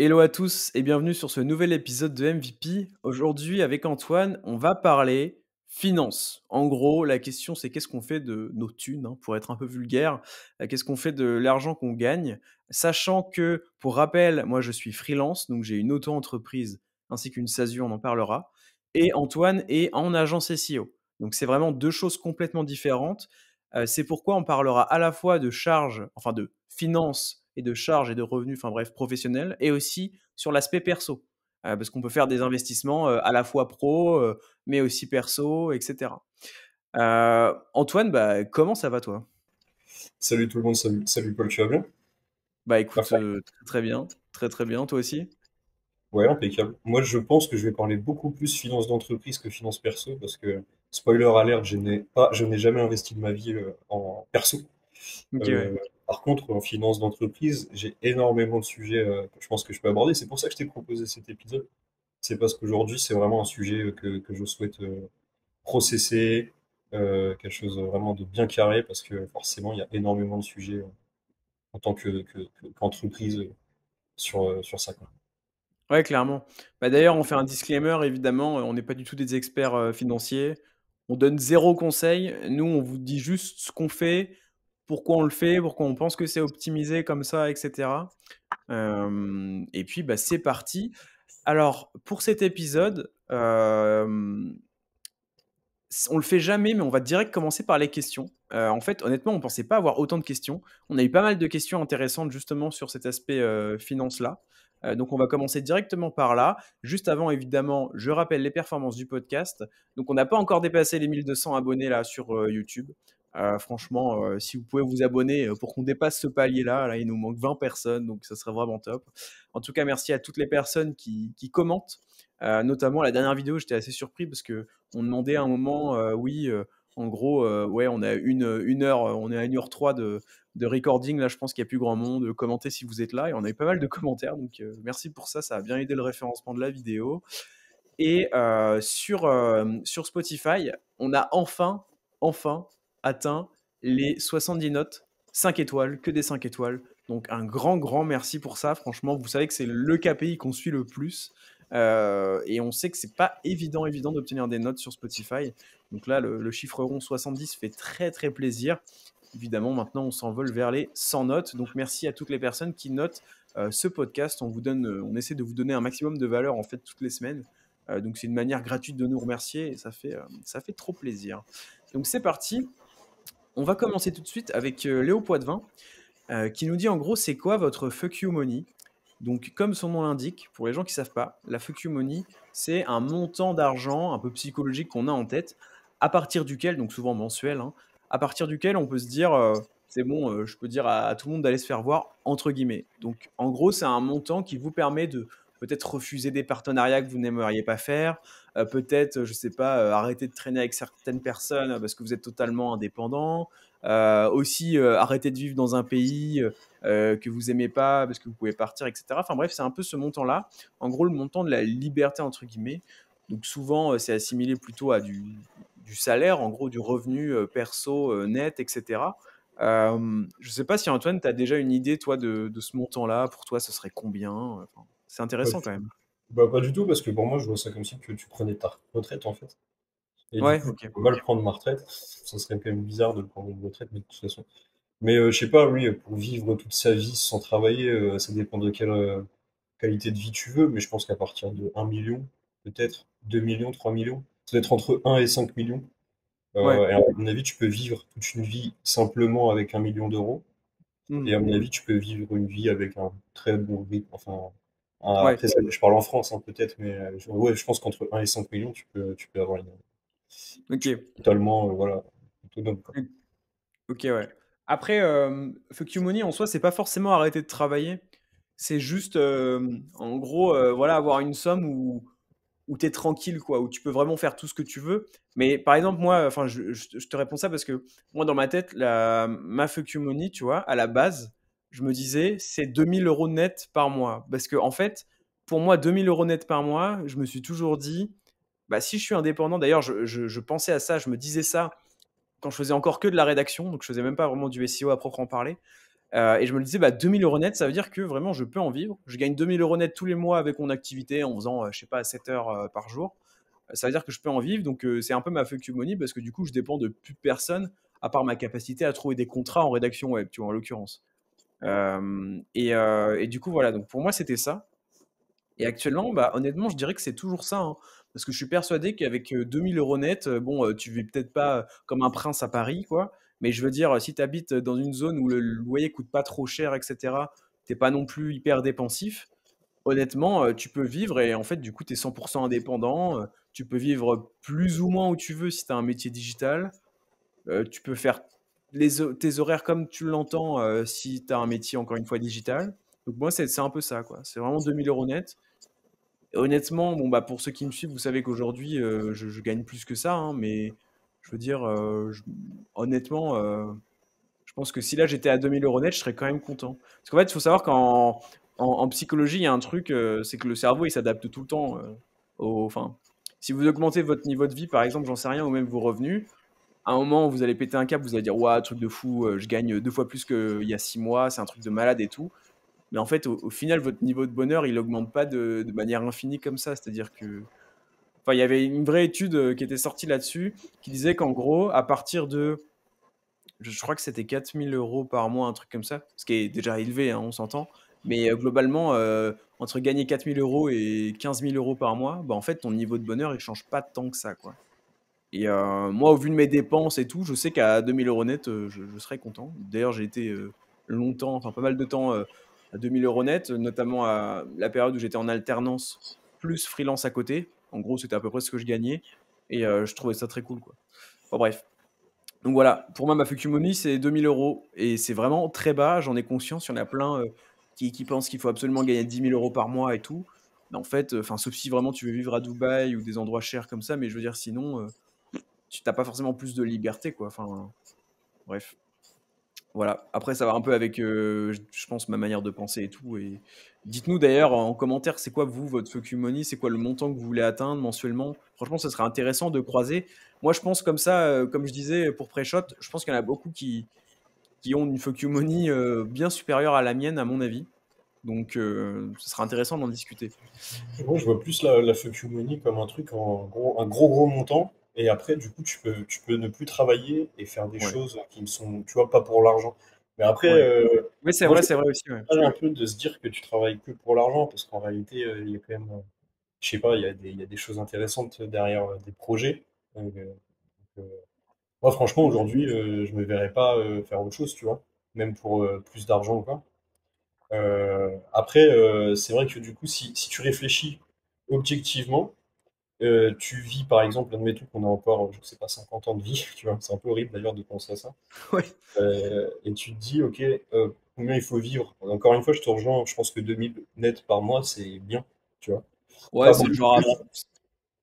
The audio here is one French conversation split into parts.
Hello à tous et bienvenue sur ce nouvel épisode de MVP. Aujourd'hui, avec Antoine, on va parler finance. En gros, la question c'est qu'est-ce qu'on fait de nos thunes, hein, pour être un peu vulgaire. Qu'est-ce qu'on fait de l'argent qu'on gagne, sachant que, pour rappel, moi je suis freelance, donc j'ai une auto-entreprise ainsi qu'une SASU, on en parlera. Et Antoine est en agence SEO. Donc c'est vraiment deux choses complètement différentes. C'est pourquoi on parlera à la fois de charges, enfin de finances et de charges et de revenus, enfin bref, professionnels, et aussi sur l'aspect perso. Parce qu'on peut faire des investissements à la fois pro, mais aussi perso, etc. Antoine, bah, comment ça va toi? Salut tout le monde, salut Paul, tu vas bien? Bah écoute, Parfait. très très bien, très très bien, toi aussi? Ouais, impeccable. Moi, je pense que je vais parler beaucoup plus finance d'entreprise que finance perso parce que, spoiler alert, je n'ai jamais investi de ma vie en perso. Ok, ouais. Euh, Par contre, en finance d'entreprise, j'ai énormément de sujets que je pense que je peux aborder. C'est pour ça que je t'ai proposé cet épisode. C'est parce qu'aujourd'hui, c'est vraiment un sujet que je souhaite processer, quelque chose vraiment de bien carré parce que forcément, il y a énormément de sujets en tant qu'entreprise sur ça, quoi. Ouais, clairement. Bah, d'ailleurs, on fait un disclaimer, évidemment, on n'est pas du tout des experts financiers. On donne zéro conseil. Nous, on vous dit juste ce qu'on fait, pourquoi on le fait, pourquoi on pense que c'est optimisé comme ça, etc. Et puis, bah, c'est parti. Alors, pour cet épisode, on le fait jamais, mais on va direct commencer par les questions. En fait, honnêtement, on pensait pas avoir autant de questions. On a eu pas mal de questions intéressantes justement sur cet aspect finance-là. Donc, on va commencer directement par là. Juste avant, évidemment, je rappelle les performances du podcast. Donc, on n'a pas encore dépassé les 1200 abonnés là sur YouTube. Franchement, si vous pouvez vous abonner pour qu'on dépasse ce palier-là, là, il nous manque 20 personnes, donc ça serait vraiment top. En tout cas, merci à toutes les personnes qui commentent. Notamment la dernière vidéo, j'étais assez surpris parce que on demandait à un moment, oui, en gros, ouais, on a une heure, on est à 1h03 de recording. Là, je pense qu'il n'y a plus grand monde. Commentez si vous êtes là. Et on a eu pas mal de commentaires. Donc, merci pour ça. Ça a bien aidé le référencement de la vidéo. Et sur Spotify, on a enfin atteint les 70 notes, 5 étoiles, que des 5 étoiles. Donc un grand merci pour ça. Franchement, vous savez que c'est le KPI qu'on suit le plus. Et on sait que c'est pas évident d'obtenir des notes sur Spotify. Donc là, le chiffre rond 70 fait très plaisir. Évidemment, maintenant, on s'envole vers les 100 notes. Donc merci à toutes les personnes qui notent ce podcast. On essaie de vous donner un maximum de valeur en fait toutes les semaines. Donc c'est une manière gratuite de nous remercier et ça fait trop plaisir. Donc c'est parti. On va commencer tout de suite avec Léo Poitvin qui nous dit en gros c'est quoi votre fuck you money. Donc comme son nom l'indique, pour les gens qui ne savent pas, la fuck you money c'est un montant d'argent un peu psychologique qu'on a en tête à partir duquel, donc souvent mensuel, hein, à partir duquel on peut se dire c'est bon, je peux dire à tout le monde d'aller se faire voir entre guillemets. Donc en gros c'est un montant qui vous permet de peut-être refuser des partenariats que vous n'aimeriez pas faire, peut-être, je sais pas, arrêter de traîner avec certaines personnes parce que vous êtes totalement indépendant, aussi arrêter de vivre dans un pays que vous aimez pas parce que vous pouvez partir, etc. Enfin bref, c'est un peu ce montant-là. En gros, le montant de la liberté, entre guillemets. Donc souvent, c'est assimilé plutôt à du salaire, en gros, du revenu perso net, etc. Je sais pas si Antoine, tu as déjà une idée, toi, de ce montant-là. Pour toi, ce serait combien? Enfin, c'est Pas intéressant du quand tout. même. Bah, pas du tout, parce que pour moi, je vois ça comme si que tu prenais ta retraite, en fait. Et du Ouais, coup, je ok. peux pas le prendre ma retraite. Ça serait quand même bizarre de le prendre une retraite, mais de toute façon. Mais je sais pas, oui, pour vivre toute sa vie sans travailler, ça dépend de quelle qualité de vie tu veux, mais je pense qu'à partir de 1 million, peut-être, 2 millions, 3 millions, ça doit être entre 1 et 5 millions. Ouais. Et à mon avis, tu peux vivre toute une vie simplement avec 1 million d'euros. Et Hmm. à mon avis, tu peux vivre une vie avec un très bon rythme. Enfin, Ouais. après, je parle en France, hein, peut-être, mais ouais, je pense qu'entre 1 et 5 millions, tu peux avoir Ok. tu peux totalement, voilà, autonome, quoi. Ok, ouais. Après, fuck you money en soi, c'est pas forcément arrêter de travailler. C'est juste, en gros, voilà, avoir une somme où tu es tranquille, quoi, où tu peux vraiment faire tout ce que tu veux. Mais par exemple, moi, enfin, je te réponds ça parce que moi, dans ma tête, ma fuck you money, tu vois, à la base, je me disais, c'est 2 000 € net par mois. Parce que, en fait, pour moi, 2 000 € net par mois, je me suis toujours dit, bah, si je suis indépendant, d'ailleurs, je pensais à ça, je me disais ça quand je faisais encore que de la rédaction, donc je faisais même pas vraiment du SEO à proprement parler. Et je me disais, bah, 2 000 € net, ça veut dire que vraiment je peux en vivre. Je gagne 2 000 € net tous les mois avec mon activité en faisant, je sais pas, 7 heures par jour. Ça veut dire que je peux en vivre. Donc, c'est un peu ma fuck you money parce que du coup, je dépends de plus personne à part ma capacité à trouver des contrats en rédaction web, tu vois, en l'occurrence. Et du coup, voilà. Donc, pour moi, c'était ça. Et actuellement, bah, honnêtement, je dirais que c'est toujours ça, hein, parce que je suis persuadé qu'avec 2 000 € net, bon, tu vis peut-être pas comme un prince à Paris, quoi. Mais je veux dire, si tu habites dans une zone où le loyer coûte pas trop cher, etc., t'es pas non plus hyper dépensif. Honnêtement, tu peux vivre et en fait, du coup, tu es 100 indépendant. Tu peux vivre plus ou moins où tu veux si tu as un métier digital. Tu peux faire tes horaires comme tu l'entends si tu as un métier, encore une fois, digital. Donc moi, c'est un peu ça, quoi. C'est vraiment 2 000 € net. Honnêtement, bon, bah, pour ceux qui me suivent, vous savez qu'aujourd'hui, je gagne plus que ça, hein, mais je veux dire, honnêtement, je pense que si là j'étais à 2 000 € net, je serais quand même content. Parce qu'en fait, il faut savoir qu'en psychologie, il y a un truc, c'est que le cerveau, il s'adapte tout le temps. Enfin, si vous augmentez votre niveau de vie, par exemple, j'en sais rien, ou même vos revenus, à un moment, vous allez péter un câble, vous allez dire, ouah, truc de fou, je gagne 2 fois plus qu'il y a 6 mois, c'est un truc de malade et tout. Mais en fait, au final, votre niveau de bonheur, il augmente pas de manière infinie comme ça. C'est-à-dire que, enfin, il y avait une vraie étude qui était sortie là-dessus, qui disait qu'en gros, à partir de, je crois que c'était 4 000 € par mois, un truc comme ça, ce qui est déjà élevé, hein, on s'entend. Mais globalement, entre gagner 4 000 € et 15 000 € par mois, bah, en fait, ton niveau de bonheur, il change pas tant que ça, quoi. Et moi, au vu de mes dépenses et tout, je sais qu'à 2 000 € net, je serais content. D'ailleurs, j'ai été longtemps, enfin pas mal de temps à 2 000 € net, notamment à la période où j'étais en alternance plus freelance à côté. En gros, c'était à peu près ce que je gagnais. Et je trouvais ça très cool, quoi. Enfin, bref. Donc voilà, pour moi, ma Fukumoni, c'est 2 000 €. Et c'est vraiment très bas, j'en ai conscience. Il y en a plein qui pensent qu'il faut absolument gagner 10 000 € par mois et tout. Mais en fait, enfin, sauf si vraiment tu veux vivre à Dubaï ou des endroits chers comme ça, mais je veux dire, sinon, tu n'as pas forcément plus de liberté, quoi. Enfin, bref. Voilà. Après, ça va un peu avec, je pense, ma manière de penser et tout. Et dites-nous d'ailleurs en commentaire, c'est quoi vous, votre fuck you money? C'est quoi le montant que vous voulez atteindre mensuellement? Franchement, ça serait intéressant de croiser. Moi, je pense comme ça, comme je disais pour Pré-Shot, je pense qu'il y en a beaucoup qui ont une fuck you money bien supérieure à la mienne, à mon avis. Donc, ce sera intéressant d'en discuter. Moi, je vois plus la fuck you money comme un truc en gros, un gros montant. Et après, du coup, tu peux ne plus travailler et faire des Ouais, choses qui ne sont, tu vois, pas pour l'argent. Mais après, ouais. Oui, moi, je c'est vrai aussi, ouais. partage un peu de se dire que tu travailles que pour l'argent, parce qu'en réalité, il y a quand même, je sais pas, il y a des choses intéressantes derrière des projets. Donc, moi, franchement, aujourd'hui, je me verrais pas faire autre chose, tu vois, même pour plus d'argent ou quoi. Après, c'est vrai que du coup, si tu réfléchis objectivement, tu vis par exemple, admettons qu'on a encore, je sais pas, 50 ans de vie, tu vois, c'est un peu horrible d'ailleurs de penser à ça. Ouais, Et tu te dis, ok, combien il faut vivre? Encore une fois, je te rejoins, je pense que 2000 net par mois, c'est bien, tu vois. ouais, Pas c'est beaucoup genre, plus,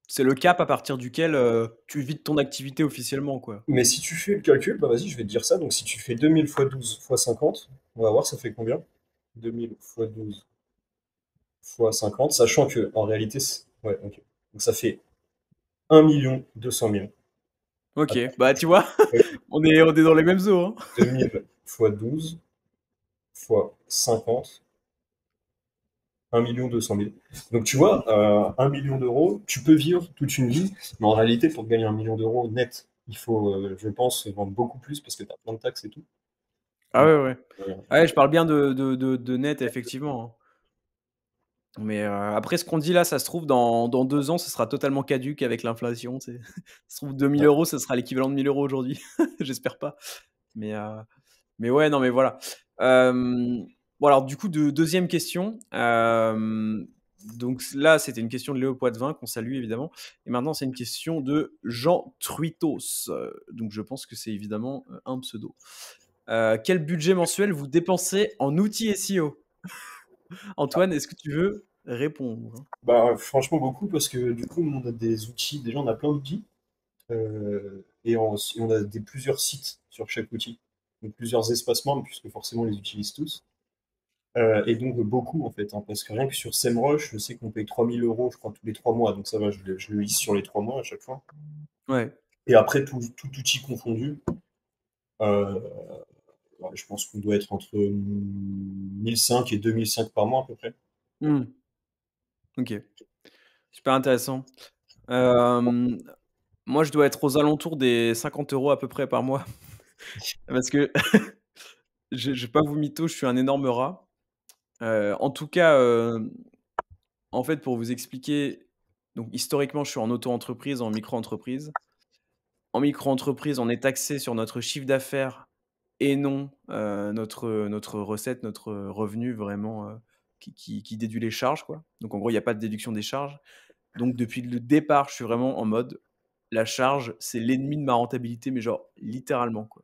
c'est le cap à partir duquel tu vis de ton activité officiellement, quoi. mais si tu fais le calcul, bah vas-y, je vais te dire ça. Donc si tu fais 2000 fois 12 fois 50, on va voir ça fait combien? 2000 fois 12 fois 50, sachant que en réalité, ouais, ok. Donc ça fait 1 200 000. Ok, Attends, bah tu vois, on est dans les mêmes eaux, hein. 2000 fois 12 fois 50, 1 200 000. Donc tu vois, 1 million d'euros, tu peux vivre toute une vie, mais en réalité, pour gagner 1 million d'euros net, il faut, je pense, vendre beaucoup plus parce que tu as plein de taxes et tout. Ah Donc, ouais, ouais. euh, Ouais, je parle bien de net, effectivement, hein. Mais après, ce qu'on dit là, ça se trouve, dans 2 ans, ce sera totalement caduque avec l'inflation, tu sais. Ça se trouve, 2 000 €, ce sera l'équivalent de 1 000 € aujourd'hui. J'espère pas. Mais, euh, mais ouais, non, mais voilà. Bon, alors, du coup, deuxième question. Donc là, c'était une question de Léo Poitvin, qu'on salue évidemment. Et maintenant, c'est une question de Jean Truitos. Donc, je pense que c'est évidemment un pseudo. Quel budget mensuel vous dépensez en outils SEO? Antoine, est-ce que tu veux répondre? bah, franchement, beaucoup parce que du coup, on a des outils, déjà, on a plein d'outils et on a plusieurs sites sur chaque outil, donc plusieurs espaces membres, puisque forcément, on les utilise tous. Et donc beaucoup en fait, hein, parce que rien que sur SEMrush, je sais qu'on paye 3 000 € je crois tous les 3 mois, donc ça va, je le lisse sur les 3 mois à chaque fois. Ouais. Et après tout outil confondu, euh, Ouais, je pense qu'on doit être entre 1005 et 2005 par mois à peu près. Hmm, ok, super intéressant. Euh, Moi, je dois être aux alentours des 50 euros à peu près par mois. Parce que je vais pas vous mytho, je suis un énorme rat. En tout cas, en fait, pour vous expliquer, donc historiquement, je suis en auto-entreprise, en micro-entreprise. En micro-entreprise, on est taxé sur notre chiffre d'affaires et non notre recette, notre revenu vraiment qui déduit les charges, quoi. Donc en gros, il n'y a pas de déduction des charges. Donc depuis le départ, je suis vraiment en mode la charge, c'est l'ennemi de ma rentabilité, mais genre littéralement, quoi.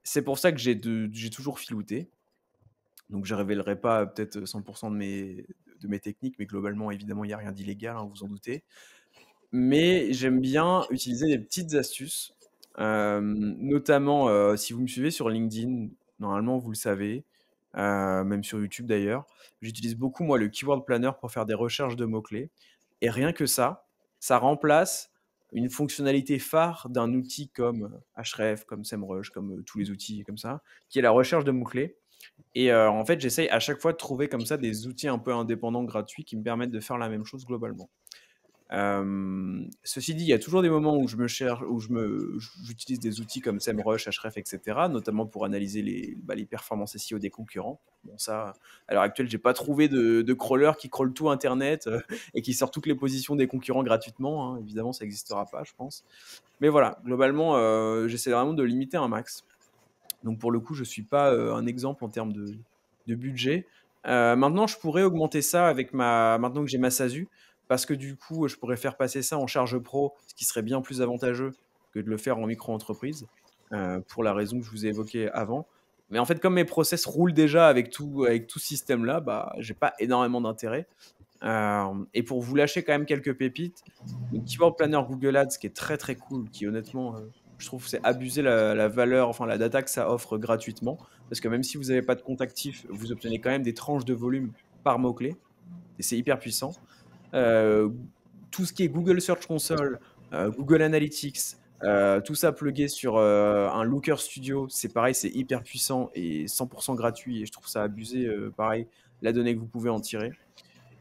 C'est pour ça que j'ai toujours filouté. Donc je révélerai pas peut-être 100% de mes techniques, mais globalement, évidemment, il n'y a rien d'illégal, hein, vous en doutez. Mais j'aime bien utiliser des petites astuces, notamment si vous me suivez sur LinkedIn, normalement vous le savez, même sur YouTube d'ailleurs, j'utilise beaucoup moi le Keyword Planner pour faire des recherches de mots-clés. Et rien que ça remplace une fonctionnalité phare d'un outil comme Ahrefs, comme SEMrush, comme tous les outils comme ça, qui est la recherche de mots-clés. Et en fait, j'essaye à chaque fois de trouver comme ça des outils un peu indépendants, gratuits, qui me permettent de faire la même chose globalement. Ceci dit, il y a toujours des moments où je me cherche, j'utilise des outils comme SEMrush, Ahrefs, etc., notamment pour analyser les performances SEO des concurrents. Bon, ça, à l'heure actuelle, j'ai pas trouvé de crawler qui crawl tout Internet et qui sort toutes les positions des concurrents gratuitement, hein. Évidemment, ça n'existera pas, je pense. Mais voilà, globalement, j'essaie vraiment de limiter un max. Donc pour le coup, je suis pas un exemple en termes de budget. Maintenant, je pourrais augmenter ça maintenant que j'ai ma SASU, parce que du coup, je pourrais faire passer ça en charge pro, ce qui serait bien plus avantageux que de le faire en micro-entreprise, pour la raison que je vous ai évoquée avant. Mais en fait, comme mes process roulent déjà avec tout ce système-là, bah, j'ai pas énormément d'intérêt. Et pour vous lâcher quand même quelques pépites, le Keyword Planner Google Ads, qui est très très cool, qui honnêtement, je trouve que c'est abuser la valeur, enfin la data que ça offre gratuitement, parce que même si vous n'avez pas de compte actif, vous obtenez quand même des tranches de volume par mot-clé, et c'est hyper puissant. Euh, Tout ce qui est Google Search Console, Google Analytics, tout ça plugué sur un Looker Studio, c'est pareil, c'est hyper puissant et 100% gratuit, et je trouve ça abusé, pareil, la donnée que vous pouvez en tirer.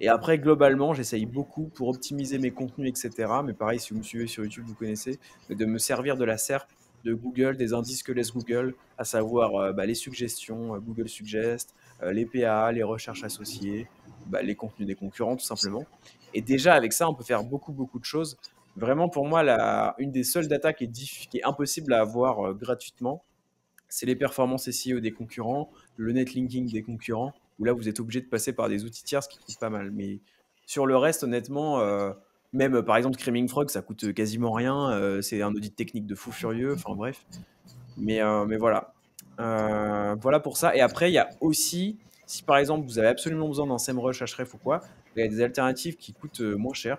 Et après, globalement, j'essaye beaucoup pour optimiser mes contenus, etc. Mais pareil, si vous me suivez sur YouTube, vous connaissez, mais de me servir de la SERP de Google, des indices que laisse Google, à savoir les suggestions, Google Suggest, les PA, les recherches associées, les contenus des concurrents, tout simplement. Et déjà, avec ça, on peut faire beaucoup, beaucoup de choses. Vraiment, pour moi, une des seules data qui est impossible à avoir gratuitement, c'est les performances SEO des concurrents, le netlinking des concurrents, où là, vous êtes obligé de passer par des outils tiers, ce qui coûte pas mal. Mais sur le reste, honnêtement, même par exemple Screaming Frog, ça coûte quasiment rien. C'est un audit technique de fou furieux. Enfin bref. Mais voilà. Voilà pour ça. Et après, il y a aussi, si par exemple vous avez absolument besoin d'un SEMrush, Href ou quoi, il y a des alternatives qui coûtent moins cher.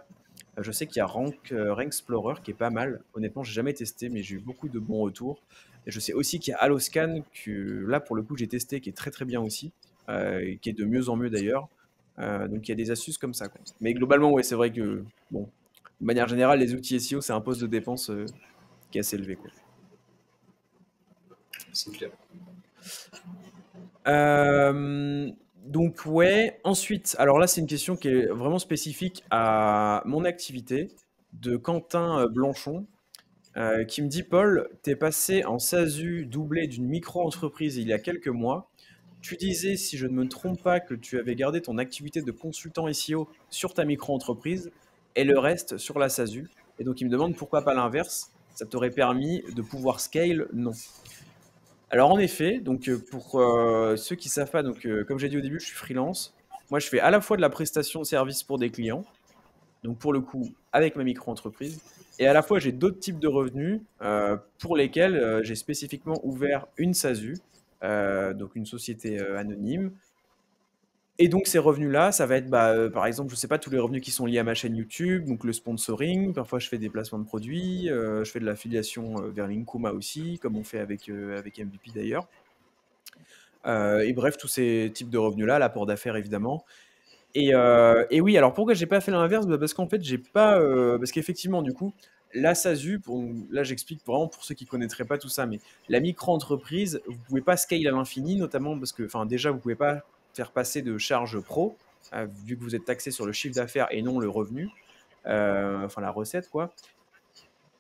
Je sais qu'il y a Rank Explorer qui est pas mal. Honnêtement, j'ai jamais testé, mais j'ai eu beaucoup de bons retours. Et je sais aussi qu'il y a Alloscan, que là pour le coup j'ai testé, qui est très très bien aussi, et qui est de mieux en mieux d'ailleurs. Donc il y a des astuces comme ça, quoi. Mais globalement, ouais, c'est vrai que, bon, de manière générale, les outils SEO, c'est un poste de dépense qui est assez élevé, quoi. C'est clair. Donc ouais, ensuite, alors là c'est une question qui est vraiment spécifique à mon activité, de Quentin Blanchon, qui me dit: Paul, t'es passé en SASU doublé d'une micro-entreprise il y a quelques mois. Tu disais, si je ne me trompe pas, que tu avais gardé ton activité de consultant SEO sur ta micro-entreprise et le reste sur la SASU. Et donc il me demande pourquoi pas l'inverse. Ça t'aurait permis de pouvoir scale? Non. Alors en effet, donc pour ceux qui savent pas, donc comme j'ai dit au début, je suis freelance. Moi, je fais à la fois de la prestation de service pour des clients, donc pour le coup avec ma micro-entreprise, et à la fois j'ai d'autres types de revenus pour lesquels j'ai spécifiquement ouvert une SASU, donc une société anonyme. Et donc ces revenus-là, ça va être par exemple, je sais pas, tous les revenus qui sont liés à ma chaîne YouTube, donc le sponsoring, parfois je fais des placements de produits, je fais de l'affiliation vers Linkuma aussi, comme on fait avec MVP d'ailleurs. Et bref, tous ces types de revenus-là, l'apport d'affaires évidemment. Et oui, alors pourquoi j'ai pas fait l'inverse? Parce qu'en fait, j'ai pas. Parce qu'effectivement, du coup, la SASU, là j'explique vraiment pour ceux qui ne connaîtraient pas tout ça, mais la micro-entreprise, vous ne pouvez pas scale à l'infini, notamment parce que déjà, vous ne pouvez pas faire passer de charges pro, vu que vous êtes taxé sur le chiffre d'affaires et non le revenu, la recette, quoi.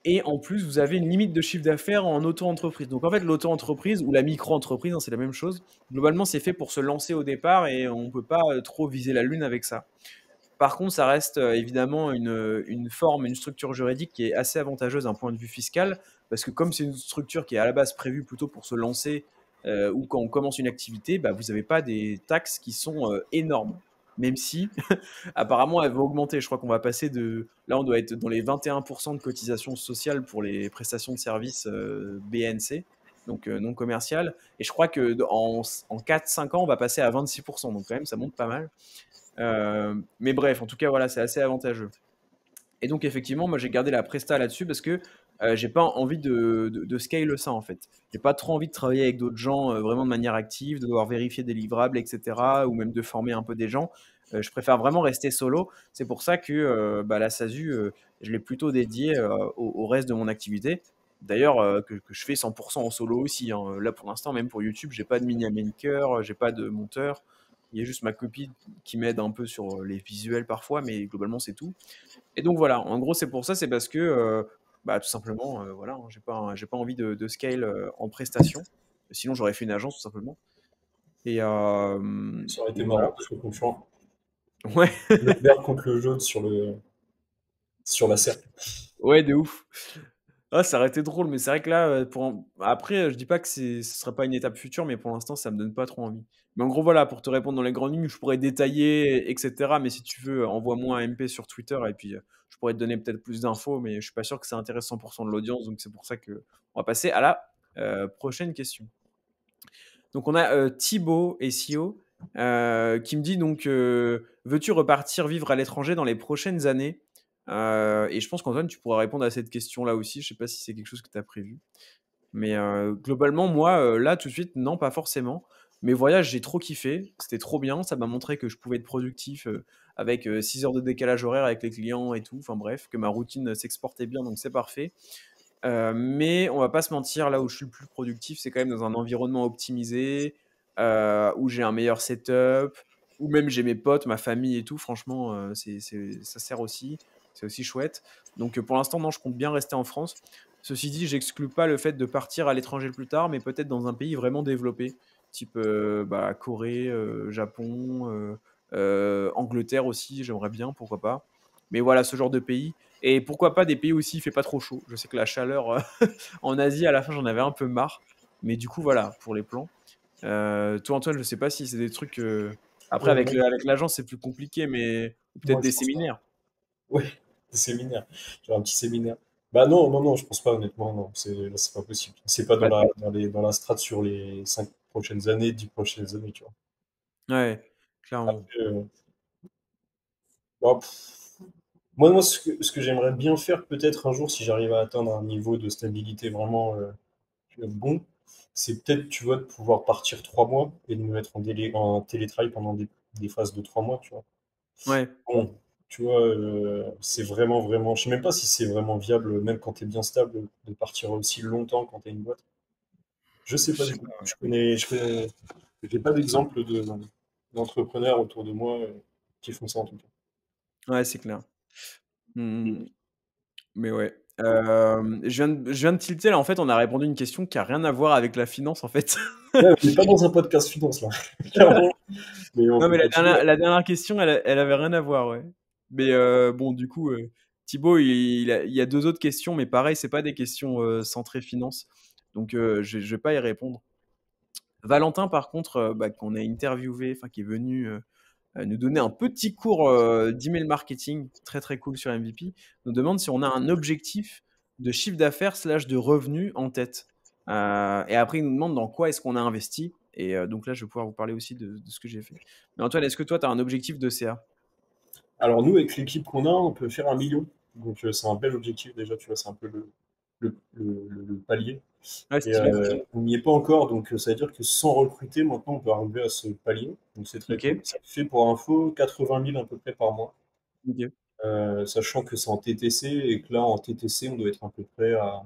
Et en plus, vous avez une limite de chiffre d'affaires en auto-entreprise. Donc en fait, l'auto-entreprise ou la micro-entreprise, hein, c'est la même chose. Globalement, c'est fait pour se lancer au départ et on ne peut pas trop viser la lune avec ça. Par contre, ça reste évidemment une forme, une structure juridique qui est assez avantageuse d'un point de vue fiscal, parce que comme c'est une structure qui est à la base prévue plutôt pour se lancer ou quand on commence une activité, bah, vous n'avez pas des taxes qui sont énormes. Même si, apparemment, elles vont augmenter. Je crois qu'on va passer de. Là, on doit être dans les 21% de cotisation sociale pour les prestations de services BNC, donc non commerciales. Et je crois qu'en 4-5 ans, on va passer à 26%. Donc, quand même, ça monte pas mal. Mais bref, en tout cas, voilà, c'est assez avantageux. Et donc, effectivement, moi, j'ai gardé la presta là-dessus parce que j'ai pas envie de scale ça, en fait. J'ai pas trop envie de travailler avec d'autres gens vraiment de manière active, de devoir vérifier des livrables, etc., ou même de former un peu des gens. Je préfère vraiment rester solo. C'est pour ça que la SASU, je l'ai plutôt dédié au reste de mon activité. D'ailleurs, que je fais 100% en solo aussi, hein. Là, pour l'instant, même pour YouTube, j'ai pas de mini maker, j'ai pas de monteur. Il y a juste ma copine qui m'aide un peu sur les visuels parfois, mais globalement, c'est tout. Et donc voilà, en gros, c'est pour ça, c'est parce que tout simplement, voilà, hein, j'ai pas envie de scale en prestation. Sinon, j'aurais fait une agence tout simplement. Et, Ça aurait été et marrant voilà. que ce soit concurrent. Ouais, Le vert contre le jaune sur la serre. ouais, de ouf. Ah, ça aurait été drôle, mais c'est vrai que là, après, je dis pas que ce serait pas une étape future, mais pour l'instant, ça me donne pas trop envie. Mais en gros, voilà, pour te répondre dans les grandes lignes, je pourrais détailler, etc. Mais si tu veux, envoie-moi un MP sur Twitter et puis je pourrais te donner peut-être plus d'infos, mais je suis pas sûr que ça intéresse 100% de l'audience, donc c'est pour ça que on va passer à la prochaine question. Donc on a Thibaut SEO qui me dit donc veux-tu repartir vivre à l'étranger dans les prochaines années? Et je pense qu'Antoine, tu pourras répondre à cette question-là aussi. Je sais pas si c'est quelque chose que tu as prévu. Mais globalement, moi, là, tout de suite, non, pas forcément. Mes voyages, j'ai trop kiffé. C'était trop bien. Ça m'a montré que je pouvais être productif avec 6 heures de décalage horaire avec les clients et tout. Enfin bref, que ma routine s'exportait bien, donc c'est parfait. Mais on va pas se mentir, là où je suis le plus productif, c'est quand même dans un environnement optimisé, où j'ai un meilleur setup, où même j'ai mes potes, ma famille et tout. Franchement, ça sert aussi. C'est aussi chouette. Donc pour l'instant, non, je compte bien rester en France. Ceci dit, j'exclus pas le fait de partir à l'étranger plus tard, mais peut-être dans un pays vraiment développé, type Corée, Japon, Angleterre aussi, j'aimerais bien, pourquoi pas. Mais voilà, ce genre de pays. Et pourquoi pas des pays où il fait pas trop chaud. Je sais que la chaleur en Asie, à la fin, j'en avais un peu marre. Mais du coup, voilà, pour les plans. Toi, Antoine, je sais pas si c'est des trucs. Après, Ouais, moi, avec l'agence, c'est plus compliqué, mais ou peut-être moi, je des pense pas. séminaires. Ouais, des séminaires. Genre un petit séminaire. Bah non, non, non, je pense pas, honnêtement, non. Là, c'est pas possible. C'est pas Bah, dans la strate sur les 5 prochaines années, 10 prochaines années, tu vois. ouais, clairement. Après, bah, moi, ce que j'aimerais bien faire, peut-être un jour, si j'arrive à atteindre un niveau de stabilité vraiment bon, c'est peut-être, tu vois, de pouvoir partir 3 mois et de me mettre en télétravail pendant des phases de 3 mois, tu vois. Ouais. Bon, tu vois, c'est vraiment, vraiment. Je sais même pas si c'est vraiment viable, même quand tu es bien stable, de partir aussi longtemps quand tu as une boîte. Je sais Je pas sais du tout. pas. J'ai pas d'exemple d'entrepreneurs autour de moi qui font ça en tout cas. Ouais, c'est clair. Hmm, mais ouais. Je viens de tilter là. En fait, on a répondu à une question qui a rien à voir avec la finance, en fait. Ouais, on n'est pas dans un podcast finance là, clairement, mais on Non, peut mais continuer. la dernière question, elle avait rien à voir, ouais. Mais bon, du coup, Thibaut, il y a deux autres questions, mais pareil, c'est pas des questions centrées finance. Donc, je vais pas y répondre. Valentin, par contre, qu'on a interviewé, enfin, qui est venu nous donner un petit cours d'email marketing, très très cool sur MVP, nous demande si on a un objectif de chiffre d'affaires slash de revenus en tête. Et après, il nous demande dans quoi est-ce qu'on a investi. Et donc là, je vais pouvoir vous parler aussi de ce que j'ai fait. Mais Antoine, est-ce que toi, tu as un objectif de CA? Alors nous, avec l'équipe qu'on a, on peut faire 1 million. Donc c'est un bel objectif déjà, tu vois, c'est un peu le palier. Ouais, Et stylé. on n'y est pas encore, donc ça veut dire que sans recruter, maintenant, on peut arriver à ce palier. Donc c'est très Ok. cool. Ça fait pour info 80 000 à peu près par mois. Ok. sachant que c'est en TTC et que là, en TTC, on doit être à peu près à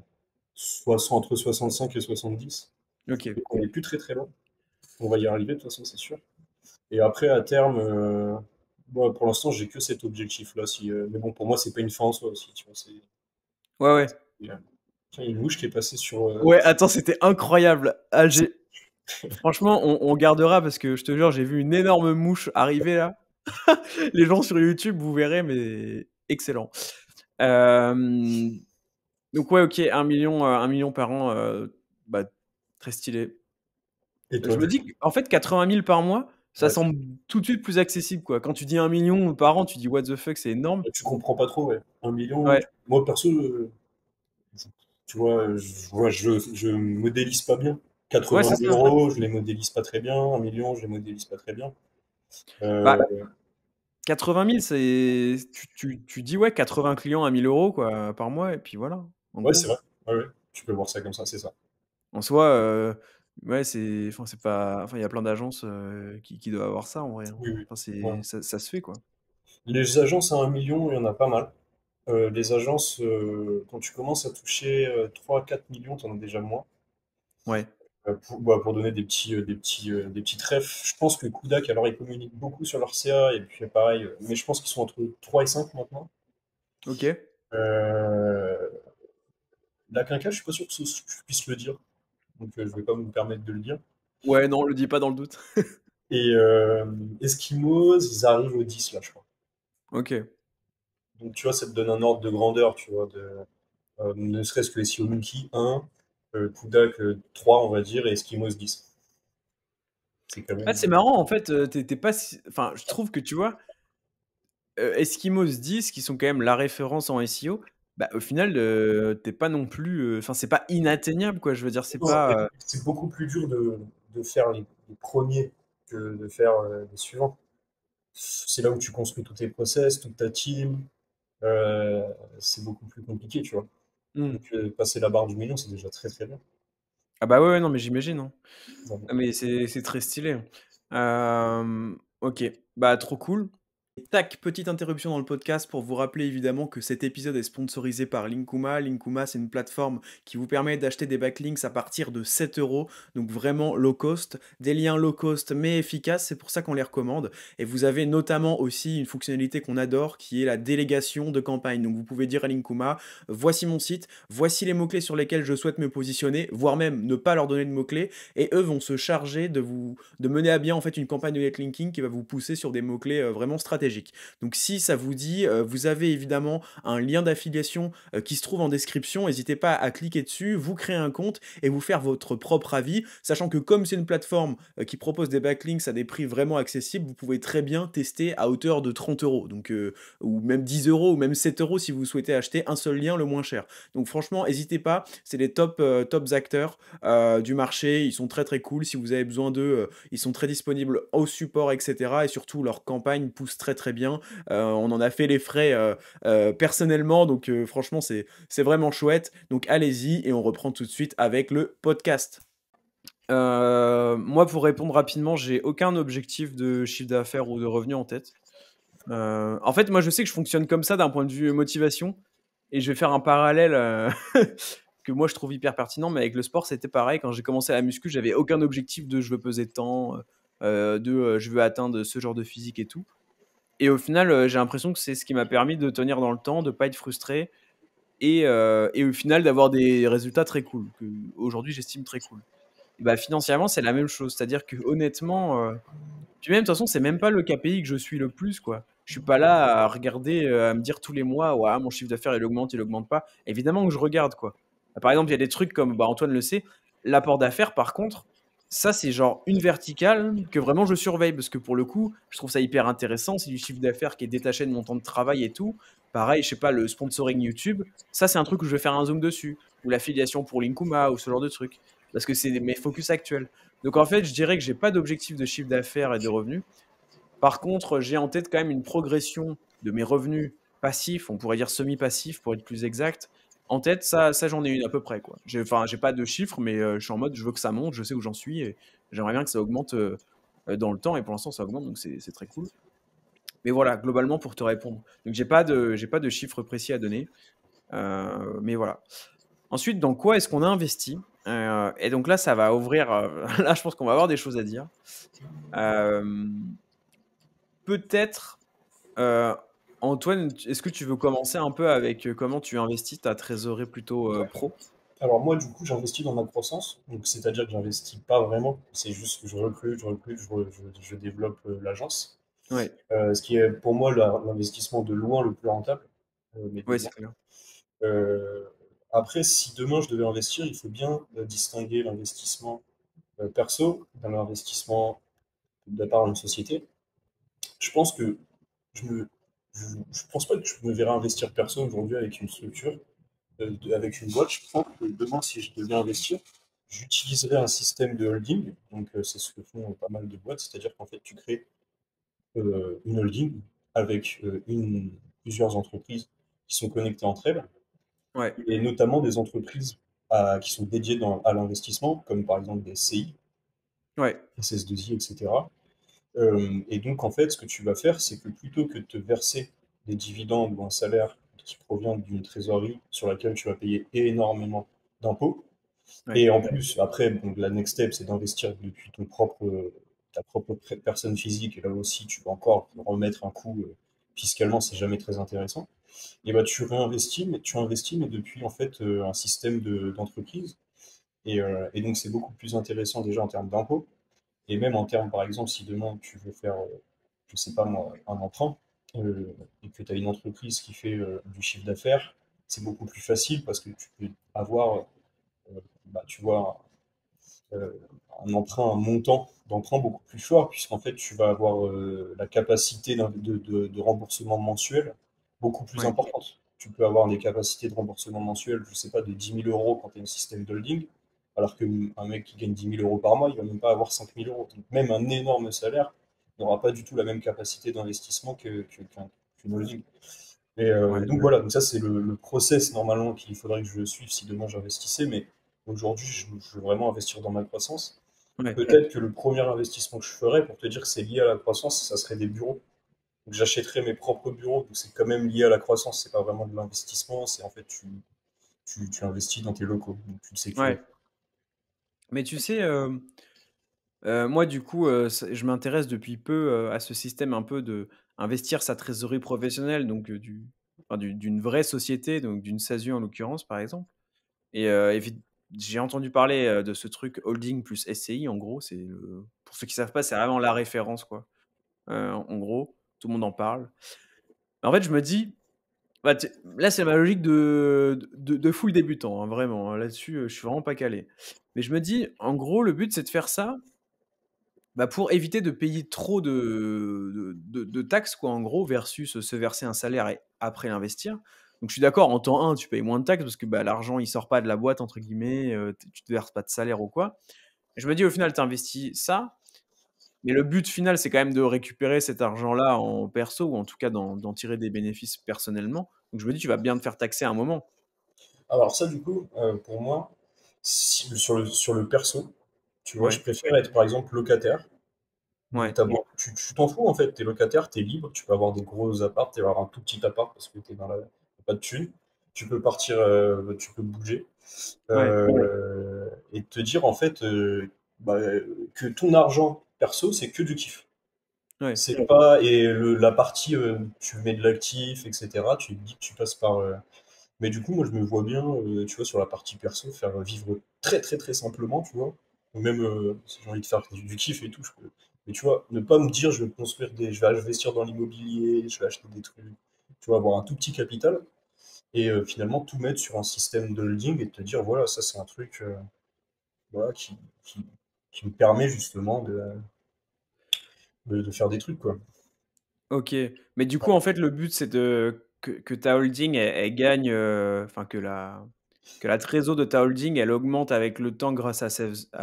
entre 65 et 70. Ok. Donc on n'est plus très très loin. On va y arriver de toute façon, c'est sûr. Et après, à terme, bon, pour l'instant, j'ai que cet objectif-là. Mais bon, pour moi, c'est pas une fin en soi aussi. Tu vois, Ouais, ouais. il y a tiens, il y a une mouche qui est passée sur. Ouais, attends, c'était incroyable. Franchement, on gardera parce que je te jure, j'ai vu une énorme mouche arriver là. Les gens sur YouTube, vous verrez, mais excellent. Euh, Donc ouais, ok, 1 million par an, bah, très stylé. Et Je toi, me du dis coup? qu'en fait, 80 000 par mois, ça Ouais. semble tout de suite plus accessible, quoi. Quand tu dis 1 million par an, tu dis what the fuck, c'est énorme. Tu comprends pas trop, ouais. 1 million. Ouais, Moi, perso, tu vois, je modélise pas bien. ouais, 80 c'est 000 ça. euros, je les modélise pas très bien. 1 million, je les modélise pas très bien. Bah, Euh, 80 000, c'est. Tu dis ouais, 80 clients à 1 000 euros, quoi, par mois, et puis voilà, en ouais, c'est gros. vrai. Ouais, ouais. Tu peux voir ça comme ça, c'est ça. En soi, ouais, enfin, c'est pas. Enfin, il y a plein d'agences qui doivent avoir ça en vrai, hein. Oui, oui. Enfin, Ouais. ça se fait, quoi. Les agences à 1 million, il y en a pas mal. Les agences, quand tu commences à toucher 3-4 millions, tu en as déjà moins. Ouais. Pour donner des petits trèfles, je pense que Kudak, alors ils communiquent beaucoup sur leur CA, et puis pareil, mais je pense qu'ils sont entre 3 et 5 maintenant. Ok. Euh, la quinca, je suis pas sûr que je puisse le dire, donc je vais pas me permettre de le dire. Ouais, non, le dis pas dans le doute. Et Eskimos, ils arrivent au 10 là, je crois. Ok. Donc tu vois, ça te donne un ordre de grandeur, tu vois, ne serait-ce que les Siominki 1, Kudak 3, on va dire, et Eskimos 10. C'est quand Ah, même. c'est marrant, en fait, t'es pas enfin, je trouve que, tu vois, Eskimos 10, qui sont quand même la référence en SEO, bah, au final, tu pas non plus, enfin, c'est pas inatteignable, quoi. Je veux dire, c'est Non, pas, c'est beaucoup plus dur de faire les premiers que de faire les suivants. C'est là où tu construis tous tes process, toute ta team. euh, c'est beaucoup plus compliqué, tu vois. mmh. Donc, passer la barre du million, c'est déjà très très bien. Ah bah, ouais, ouais, non, mais j'imagine, hein. Vraiment. Ah, mais c'est très stylé, hein. OK, bah, trop cool. Tac, petite interruption dans le podcast pour vous rappeler évidemment que cet épisode est sponsorisé par Linkuma. Linkuma, c'est une plateforme qui vous permet d'acheter des backlinks à partir de 7 euros, donc vraiment low cost, des liens low cost mais efficaces, c'est pour ça qu'on les recommande. Et vous avez notamment aussi une fonctionnalité qu'on adore qui est la délégation de campagne. Donc vous pouvez dire à Linkuma, voici mon site, voici les mots-clés sur lesquels je souhaite me positionner, voire même ne pas leur donner de mots-clés, et eux vont se charger de mener à bien en fait une campagne de netlinking qui va vous pousser sur des mots-clés vraiment stratégiques. Donc si ça vous dit, vous avez évidemment un lien d'affiliation qui se trouve en description, n'hésitez pas à cliquer dessus, vous créer un compte et vous faire votre propre avis, sachant que comme c'est une plateforme qui propose des backlinks à des prix vraiment accessibles, vous pouvez très bien tester à hauteur de 30 euros, donc, ou même 10 euros, ou même 7 euros si vous souhaitez acheter un seul lien le moins cher. Donc franchement, n'hésitez pas, c'est les tops acteurs du marché, ils sont très très cool, si vous avez besoin d'eux, ils sont très disponibles au support, etc. Et surtout, leur campagne pousse très très bien. On en a fait les frais personnellement, donc franchement, c'est vraiment chouette. Donc allez-y, et on reprend tout de suite avec le podcast. Moi, pour répondre rapidement, j'ai aucun objectif de chiffre d'affaires ou de revenus en tête. En fait, moi, je sais que je fonctionne comme ça d'un point de vue motivation, et je vais faire un parallèle que moi je trouve hyper pertinent, mais avec le sport, c'était pareil. Quand j'ai commencé à la muscu, j'avais aucun objectif de je veux peser tant, je veux atteindre ce genre de physique et tout. Et au final, j'ai l'impression que c'est ce qui m'a permis de tenir dans le temps, de pas être frustré, et au final d'avoir des résultats très cool, que aujourd'hui j'estime très cool. Et bah, financièrement, c'est la même chose. C'est-à-dire que honnêtement, puis même de toute façon, c'est même pas le KPI que je suis le plus, quoi. Je suis pas là à regarder, à me dire tous les mois: «Ouais, mon chiffre d'affaires, il augmente pas». Évidemment que je regarde, quoi. Par exemple, il y a des trucs comme, bah, Antoine le sait, l'apport d'affaires, par contre, ça, c'est genre une verticale que vraiment je surveille parce que pour le coup, je trouve ça hyper intéressant. C'est du chiffre d'affaires qui est détaché de mon temps de travail et tout. Pareil, je sais pas, le sponsoring YouTube, ça, c'est un truc où je vais faire un zoom dessus, ou l'affiliation pour Linkuma ou ce genre de truc, parce que c'est mes focus actuels. Donc en fait, je dirais que j'ai pas d'objectif de chiffre d'affaires et de revenus. Par contre, j'ai en tête quand même une progression de mes revenus passifs, on pourrait dire semi-passifs pour être plus exact. En tête, ça j'en ai une à peu près, quoi. Enfin, j'ai pas de chiffres, mais je suis en mode, je veux que ça monte, je sais où j'en suis, et j'aimerais bien que ça augmente dans le temps, et pour l'instant, ça augmente, donc c'est très cool. Mais voilà, globalement, pour te répondre. Donc, j'ai pas de chiffres précis à donner. Mais voilà. Ensuite, dans quoi est-ce qu'on a investi? Et donc là, ça va ouvrir. Là, je pense qu'on va avoir des choses à dire. Euh, Peut-être, euh, Antoine, est-ce que tu veux commencer un peu avec comment tu investis ta trésorerie plutôt Ouais. pro? Alors moi, du coup, j'investis dans ma croissance. Donc, c'est-à-dire que j'investis pas vraiment. C'est juste que je recrute, je développe l'agence. Ouais, Ce qui est pour moi l'investissement de loin le plus rentable. Mais de ouais, c'est loin. clair. Euh, Après, si demain je devais investir, il faut bien distinguer l'investissement perso d'un investissement de la part d'une société. Je pense que je me, je pense pas que je me verrais investir perso aujourd'hui avec une structure, avec une boîte. Je pense que demain, si je devais investir, j'utiliserais un système de holding. Donc, c'est ce que font pas mal de boîtes, c'est-à-dire qu'en fait, tu crées une holding avec plusieurs entreprises qui sont connectées entre elles, Ouais, et notamment des entreprises qui sont dédiées à l'investissement, comme par exemple des CI, ouais, SS2I, etc. Et donc, en fait, ce que tu vas faire, c'est que plutôt que de te verser des dividendes ou un salaire qui provient d'une trésorerie sur laquelle tu vas payer énormément d'impôts, ouais, et en plus, après, donc, la next step, c'est d'investir depuis ta propre personne physique, et là aussi, tu vas encore remettre un coût fiscalement, c'est jamais très intéressant. Et bah, tu investis, mais depuis en fait un système d'entreprise. Et donc, c'est beaucoup plus intéressant déjà en termes d'impôts. Et même en termes, par exemple, si demain tu veux faire, je sais pas moi, un emprunt, et que tu as une entreprise qui fait du chiffre d'affaires, c'est beaucoup plus facile parce que tu peux avoir, bah, tu vois, euh, un emprunt, un montant d'emprunt beaucoup plus fort, puisqu'en fait, tu vas avoir la capacité de remboursement mensuel beaucoup plus ouais, importante. Tu peux avoir des capacités de remboursement mensuel, je sais pas, de 10 000 € quand tu as un système de holding, alors qu'un mec qui gagne 10 000 € par mois, il va même pas avoir 5 000 €. Donc, même un énorme salaire n'aura pas du tout la même capacité d'investissement qu'une holding. ouais, Donc voilà, donc ça c'est le process normalement qu'il faudrait que je suive si demain j'investissais, mais aujourd'hui je veux vraiment investir dans ma croissance. ouais. Peut-être que le premier investissement que je ferais, pour te dire que c'est lié à la croissance, ça serait des bureaux. Donc j'achèterais mes propres bureaux, donc c'est quand même lié à la croissance, c'est pas vraiment de l'investissement, c'est en fait tu investis dans tes locaux, donc tu le sécurises. Ouais. Mais tu sais, moi, du coup, je m'intéresse depuis peu à ce système un peu de investir sa trésorerie professionnelle, donc enfin, d'une vraie société, donc d'une SASU en l'occurrence, par exemple. Et j'ai entendu parler de ce truc holding plus SCI. En gros, pour ceux qui savent pas, c'est vraiment la référence, quoi. En gros, tout le monde en parle. En fait, je me dis, bah, là, c'est ma logique de fouille débutant, hein, vraiment, hein. Là-dessus, je suis vraiment pas calé. Mais je me dis, en gros, le but, c'est de faire ça bah, pour éviter de payer trop de taxes, quoi, en gros, versus se verser un salaire et après l'investir. Donc, je suis d'accord, en temps 1, tu payes moins de taxes parce que bah, l'argent, il sort pas de la boîte, entre guillemets, tu te verses pas de salaire ou quoi. Et je me dis, au final, tu investis ça, mais le but final, c'est quand même de récupérer cet argent-là en perso, ou en tout cas d'en tirer des bénéfices personnellement. Donc, je me dis, tu vas bien te faire taxer à un moment. Alors ça du coup, pour moi, sur le perso, tu vois, je Ouais, préfère être par exemple locataire. Donc ouais, tu t'en fous en fait, t'es locataire, t'es libre, tu peux avoir des gros apparts, tu peux avoir un tout petit appart parce que t'as pas de thunes. Tu peux partir, tu peux bouger. ouais, Et te dire en fait bah, que ton argent perso, c'est que du kiff. ouais, C'est pas, et la partie, tu mets de l'actif, etc., tu te dis que tu passes par. Mais du coup, moi je me vois bien, tu vois, sur la partie perso, faire vivre très très très simplement, tu vois. Ou même si j'ai envie de faire du kiff et tout, je peux. Mais tu vois, ne pas me dire je vais investir dans l'immobilier, je vais acheter des trucs, tu vois, avoir un tout petit capital et finalement tout mettre sur un système de holding et te dire voilà, ça c'est un truc voilà, qui, qui me permet justement de faire des trucs, quoi. ok. Mais du coup, en fait, le but, c'est que ta holding, elle gagne, enfin, que la trésor de ta holding, elle augmente avec le temps grâce à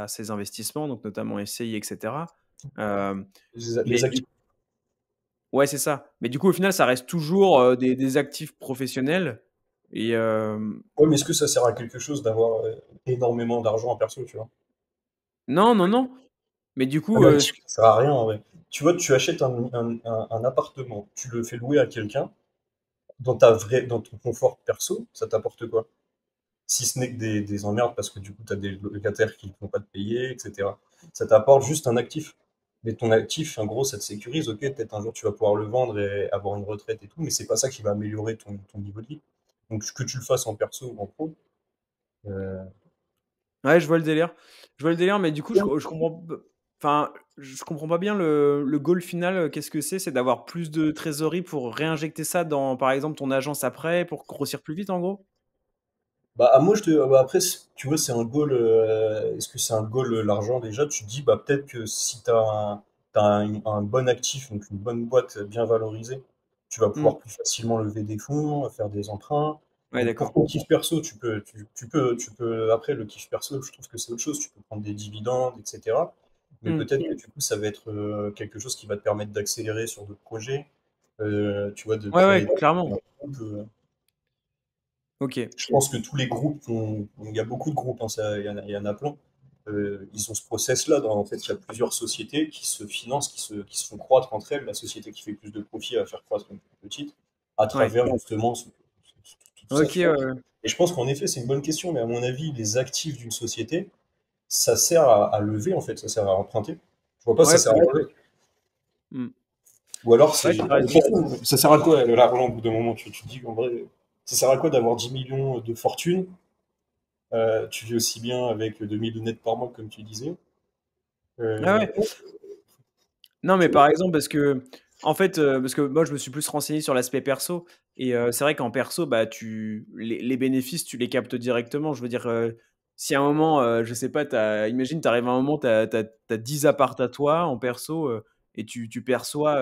ses investissements, donc notamment SCI, etc. Euh, Les mais actifs. ouais, c'est ça. Mais du coup, au final, ça reste toujours des actifs professionnels. Et Ouais, mais est-ce que ça sert à quelque chose d'avoir énormément d'argent en perso, tu vois? non, non, non. Mais du Un coup, actif, ça sert à rien en vrai. tu vois, tu achètes un appartement, tu le fais louer à quelqu'un, dans ton confort perso, ça t'apporte quoi? Si ce n'est que des emmerdes parce que du coup, tu as des locataires qui ne vont pas te payer, etc. Ça t'apporte juste un actif. Mais ton actif, en gros, ça te sécurise. Ok, peut-être un jour tu vas pouvoir le vendre et avoir une retraite et tout, mais c'est pas ça qui va améliorer ton niveau de vie. Donc, que tu le fasses en perso ou en pro, euh, Ouais, je vois le délire. Je vois le délire, mais du coup, je comprends, enfin, je comprends pas bien le goal final. Qu'est-ce que c'est? C'est d'avoir plus de trésorerie pour réinjecter ça dans, par exemple, ton agence après, pour grossir plus vite, en gros? bah, bah, après, tu vois, c'est un goal. Est-ce que c'est un goal, l'argent déjà? Tu te dis, bah, peut-être que si tu as un bon actif, donc une bonne boîte bien valorisée, tu vas Hmm. pouvoir plus facilement lever des fonds, faire des emprunts. Ouais, Donc, pour d'accord. ton kiff perso, après, le kiff perso, je trouve que c'est autre chose. Tu peux prendre des dividendes, etc. Mais Hmm. peut-être que du coup, ça va être quelque chose qui va te permettre d'accélérer sur d'autres projets, tu vois, de Ouais, créer ouais, un clairement. groupe. Ok. Je pense que tous les groupes, il y a beaucoup de groupes, hein, il y en a plein. Ils ont ce process-là. En fait, il y a plusieurs sociétés qui se financent, qui se font croître entre elles. La société qui fait plus de profit va faire croître une plus petite, à Ouais. travers justement tout ça, Ok, tu vois. Et je pense qu'en effet, c'est une bonne question, mais à mon avis, les actifs d'une société, ça sert à lever, en fait, ça sert à emprunter. Je vois pas, ça ouais, sert à lever. hmm. Ou alors, Ouais, c'est. t'as raison. Ça sert à quoi l'argent au bout d'un moment? Tu te dis qu'en vrai, ça sert à quoi d'avoir 10 millions de fortune? Tu vis aussi bien avec 2000 net par mois, comme tu disais. Ah Euh, ouais. Non, mais par exemple, parce que, en fait, parce que moi, je me suis plus renseigné sur l'aspect perso. Et c'est vrai qu'en perso, bah, les bénéfices, tu les captes directement. Je veux dire, si à un moment, je sais pas, imagine, tu arrives à un moment, tu as 10 apparts à toi en perso, et tu perçois,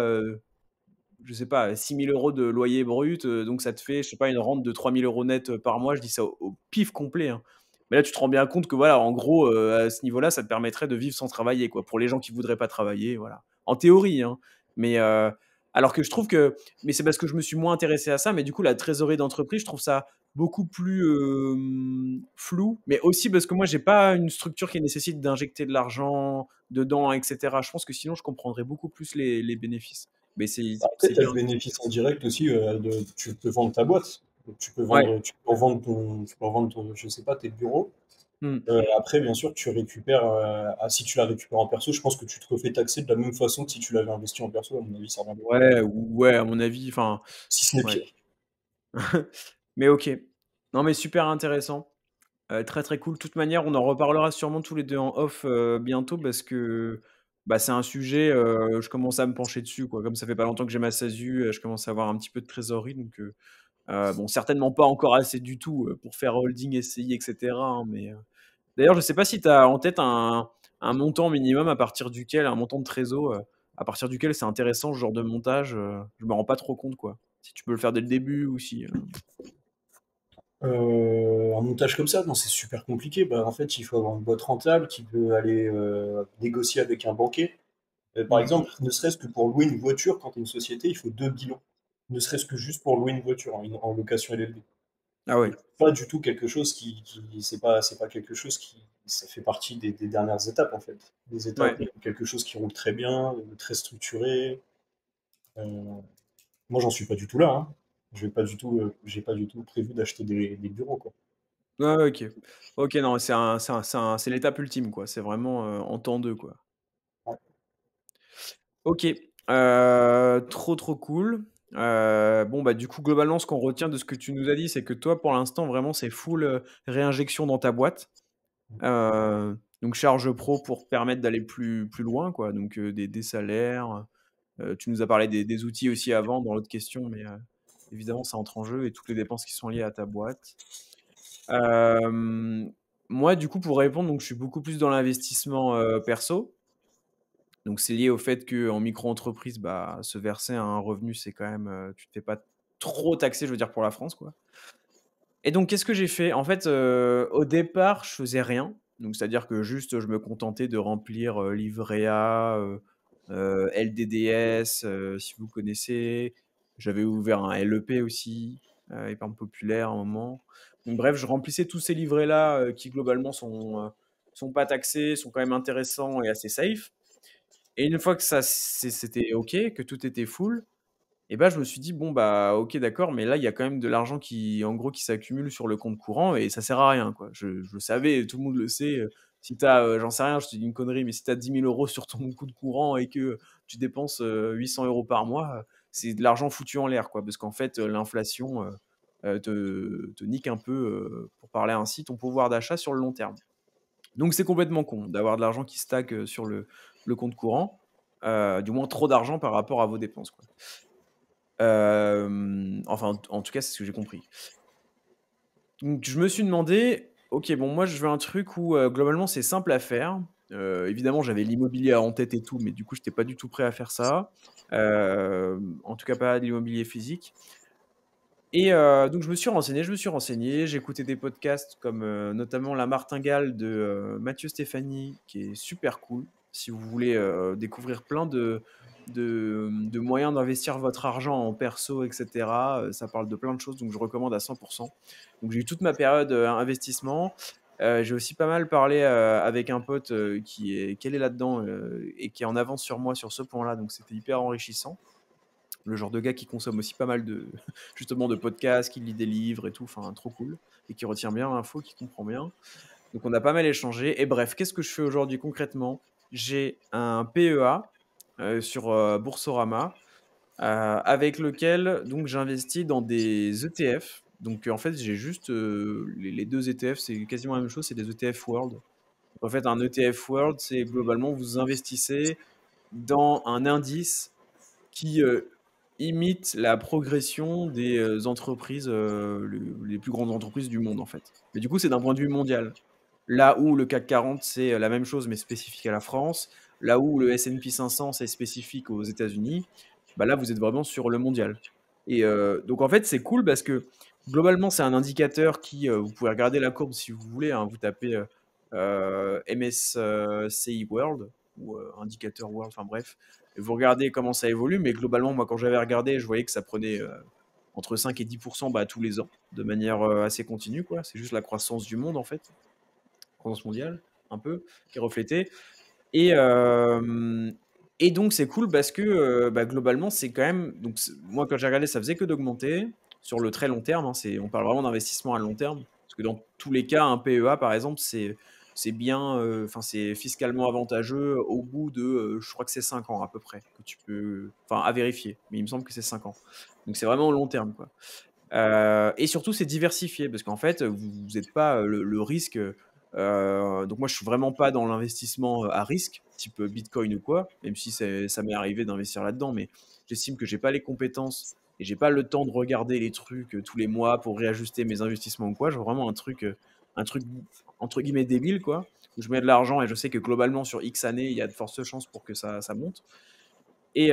je sais pas, 6 000 € de loyer brut. Donc ça te fait, je sais pas, une rente de 3 000 € net par mois. Je dis ça au pif complet, hein. Mais là, tu te rends bien compte que voilà, en gros, à ce niveau-là, ça te permettrait de vivre sans travailler, quoi. Pour les gens qui voudraient pas travailler, voilà. En théorie, hein. Mais alors que je trouve que, mais c'est parce que je me suis moins intéressé à ça. Mais du coup, la trésorerie d'entreprise, je trouve ça beaucoup plus flou. Mais aussi parce que moi, j'ai pas une structure qui nécessite d'injecter de l'argent dedans, etc. Je pense que sinon, je comprendrais beaucoup plus les bénéfices. Mais Après, c'est tu as bien. le bénéfice en direct aussi, tu peux vendre ta boîte. Donc, Ouais. tu peux revendre je sais pas, tes bureaux. Hmm. Après, bien sûr, tu récupères, si tu la récupères en perso, je pense que tu te refais taxer de la même façon que si tu l'avais investi en perso, à mon avis, ça revient. Ouais, ouais, à mon avis, enfin, Si ce n'est ouais. pire. Mais ok. Non, mais super intéressant. Très très cool. De toute manière, on en reparlera sûrement tous les deux en off bientôt parce que bah, c'est un sujet, je commence à me pencher dessus, quoi. Comme ça fait pas longtemps que j'ai ma SASU, je commence à avoir un petit peu de trésorerie. Donc, bon, certainement pas encore assez du tout pour faire holding, SCI, etc., hein, mais d'ailleurs, je sais pas si tu as en tête un montant minimum à partir duquel, un montant de trésor à partir duquel c'est intéressant ce genre de montage. Je me rends pas trop compte, quoi. Si tu peux le faire dès le début ou si. Un montage comme ça, non, c'est super compliqué. Bah, en fait, il faut avoir une boîte rentable qui peut aller négocier avec un banquier. Par Hmm. exemple, ne serait-ce que pour louer une voiture, quand tu es une société, il faut deux bilans. Ne serait-ce que juste pour louer une voiture en location LLD. Ah ouais. Donc, pas du tout quelque chose c'est pas quelque chose ça fait partie des dernières étapes, en fait. Des Ouais. étapes, quelque chose qui roule très bien, très structuré. Euh, Moi, j'en suis pas du tout là, hein. J'ai pas du tout prévu d'acheter des bureaux, quoi. Ouais, ouais, ok. Ok, non, c'est l'étape ultime, quoi. C'est vraiment en temps deux, quoi. Ouais. Ok. Trop, trop cool. Bon, bah, du coup, globalement, ce qu'on retient de ce que tu nous as dit, c'est que toi, pour l'instant, vraiment, c'est full réinjection dans ta boîte. Donc charge pro pour permettre d'aller plus loin, quoi. Donc des salaires. Tu nous as parlé des outils aussi avant dans l'autre question, mais évidemment, ça entre en jeu et toutes les dépenses qui sont liées à ta boîte. Euh, Moi, du coup, pour répondre, donc, je suis beaucoup plus dans l'investissement perso. Donc c'est lié au fait qu'en micro-entreprise, bah, se verser un revenu, c'est quand même, tu te fais pas trop taxer, je veux dire, pour la France, quoi. Et donc, qu'est-ce que j'ai fait? En fait, au départ, je faisais rien. Donc, c'est-à-dire que juste, je me contentais de remplir livret A, LDDS, si vous connaissez. J'avais ouvert un LEP aussi, épargne populaire à un moment. Donc, bref, je remplissais tous ces livrets-là qui, globalement, sont pas taxés, sont quand même intéressants et assez safe. Et une fois que ça c'était OK, que tout était full, et bah, je me suis dit: «Bon, bah, OK, d'accord, mais là, il y a quand même de l'argent qui, en gros, qui s'accumule sur le compte courant et ça sert à rien, quoi». Je le savais, tout le monde le sait, si tu as, j'en sais rien, je te dis une connerie, mais si tu as 10 000 € sur ton compte courant et que tu dépenses, 800 € par mois, c'est de l'argent foutu en l'air, quoi. Parce qu'en fait, l'inflation, te nique un peu, pour parler ainsi, ton pouvoir d'achat sur le long terme. Donc c'est complètement con d'avoir de l'argent qui stack, sur le compte courant, du moins trop d'argent par rapport à vos dépenses, quoi. Enfin, en tout cas, c'est ce que j'ai compris. Donc je me suis demandé: «OK, bon, moi, je veux un truc où, globalement, c'est simple à faire». Évidemment, j'avais l'immobilier en tête et tout, mais du coup, j'étais pas du tout prêt à faire ça. En tout cas, pas de l'immobilier physique. Et donc je me suis renseigné, j'ai écouté des podcasts comme, notamment La Martingale de, Mathieu Stéphanie, qui est super cool. Si vous voulez, découvrir plein de moyens d'investir votre argent en perso et cetera, ça parle de plein de choses, donc je recommande à 100. Donc j'ai eu toute ma période, investissement. J'ai aussi pas mal parlé, avec un pote, qui est calé là-dedans, et qui est en avance sur moi sur ce point-là, donc c'était hyper enrichissant. Le genre de gars qui consomme aussi pas mal de justement de podcasts, qui lit des livres et tout, enfin trop cool et qui retient bien l'info, qui comprend bien. Donc on a pas mal échangé et bref, qu'est-ce que je fais aujourd'hui concrètement? J'ai un PEA, sur, Boursorama, avec lequel donc j'investis dans des ETF. Donc, en fait, j'ai juste, les 2 ETF, c'est quasiment la même chose, c'est des ETF World. Donc en fait, un ETF World, c'est globalement vous investissez dans un indice qui, imite la progression des, entreprises, les plus grandes entreprises du monde, en fait. Mais du coup, c'est d'un point de vue mondial. Là où le CAC 40, c'est, la même chose, mais spécifique à la France, là où le S&P 500, c'est spécifique aux États-Unis, bah, là, vous êtes vraiment sur le mondial. Et donc en fait, c'est cool parce que globalement, c'est un indicateur qui, vous pouvez regarder la courbe si vous voulez, hein. Vous tapez, MSCI World ou, indicateur World, enfin bref, et vous regardez comment ça évolue. Mais globalement, moi, quand j'avais regardé, je voyais que ça prenait, entre 5 et 10 bah, tous les ans, de manière, assez continue, quoi. C'est juste la croissance du monde, en fait, croissance mondiale, un peu, qui est reflétée. Et, et donc c'est cool parce que, bah, globalement, c'est quand même donc moi, quand j'ai regardé, ça faisait que d'augmenter sur le très long terme, hein. On parle vraiment d'investissement à long terme, parce que dans tous les cas, un PEA, par exemple, c'est bien, enfin, c'est fiscalement avantageux au bout de, je crois que c'est 5 ans à peu près que tu peux, enfin, à vérifier, mais il me semble que c'est 5 ans. Donc c'est vraiment long terme, quoi. Et surtout, c'est diversifié parce qu'en fait, vous n'êtes pas, le risque, donc moi, je suis vraiment pas dans l'investissement, à risque, type, bitcoin ou quoi, même si ça m'est arrivé d'investir là-dedans, mais j'estime que j'ai pas les compétences et j'ai pas le temps de regarder les trucs, tous les mois pour réajuster mes investissements ou quoi. Je veux vraiment un truc entre guillemets «débile», quoi, où je mets de l'argent et je sais que globalement sur X années, il y a de fortes chances pour que ça monte. Et,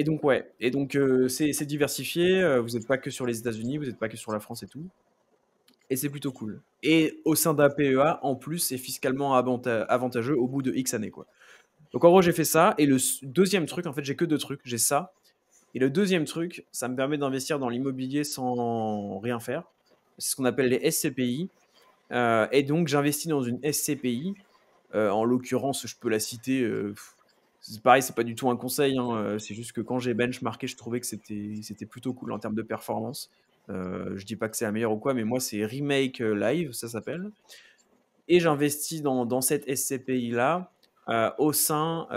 donc ouais, et donc, c'est diversifié, vous n'êtes pas que sur les États-Unis, vous n'êtes pas que sur la France et tout, et c'est plutôt cool. Et au sein d'un PEA, en plus, c'est fiscalement avantageux au bout de X années, quoi. Donc en gros, j'ai fait ça, et le deuxième truc, en fait, j'ai que deux trucs, j'ai ça, et le deuxième truc, ça me permet d'investir dans l'immobilier sans rien faire. C'est ce qu'on appelle les SCPI, et donc j'investis dans une SCPI. En l'occurrence, je peux la citer, c'est pareil, c'est pas du tout un conseil, hein, c'est juste que quand j'ai benchmarké, je trouvais que c'était plutôt cool en termes de performance. Je dis pas que c'est la meilleure ou quoi, mais moi, c'est Remake, Live, ça s'appelle, et j'investis dans cette SCPI-là, au sein,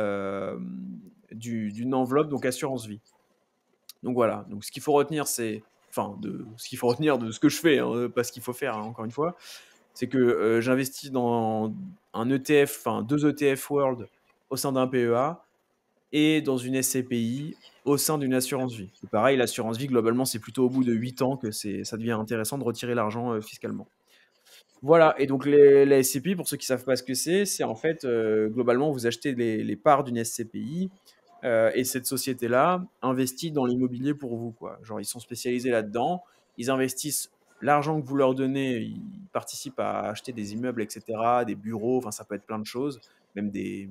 d'une enveloppe, donc assurance vie. Donc voilà, donc ce qu'il faut retenir, c'est enfin, de ce qu'il faut retenir de ce que je fais, hein, pas ce qu'il faut faire, hein, encore une fois, c'est que, j'investis dans un ETF, enfin 2 ETF World au sein d'un PEA et dans une SCPI au sein d'une assurance vie. Et pareil, l'assurance vie, globalement, c'est plutôt au bout de 8 ans que ça devient intéressant de retirer l'argent, fiscalement. Voilà, et donc la SCPI, pour ceux qui savent pas ce que c'est en fait, globalement, vous achetez les parts d'une SCPI, et cette société-là investit dans l'immobilier pour vous, quoi. Genre, ils sont spécialisés là-dedans, ils investissent l'argent que vous leur donnez, ils participent à acheter des immeubles, et cetera, des bureaux, enfin, ça peut être plein de choses, même des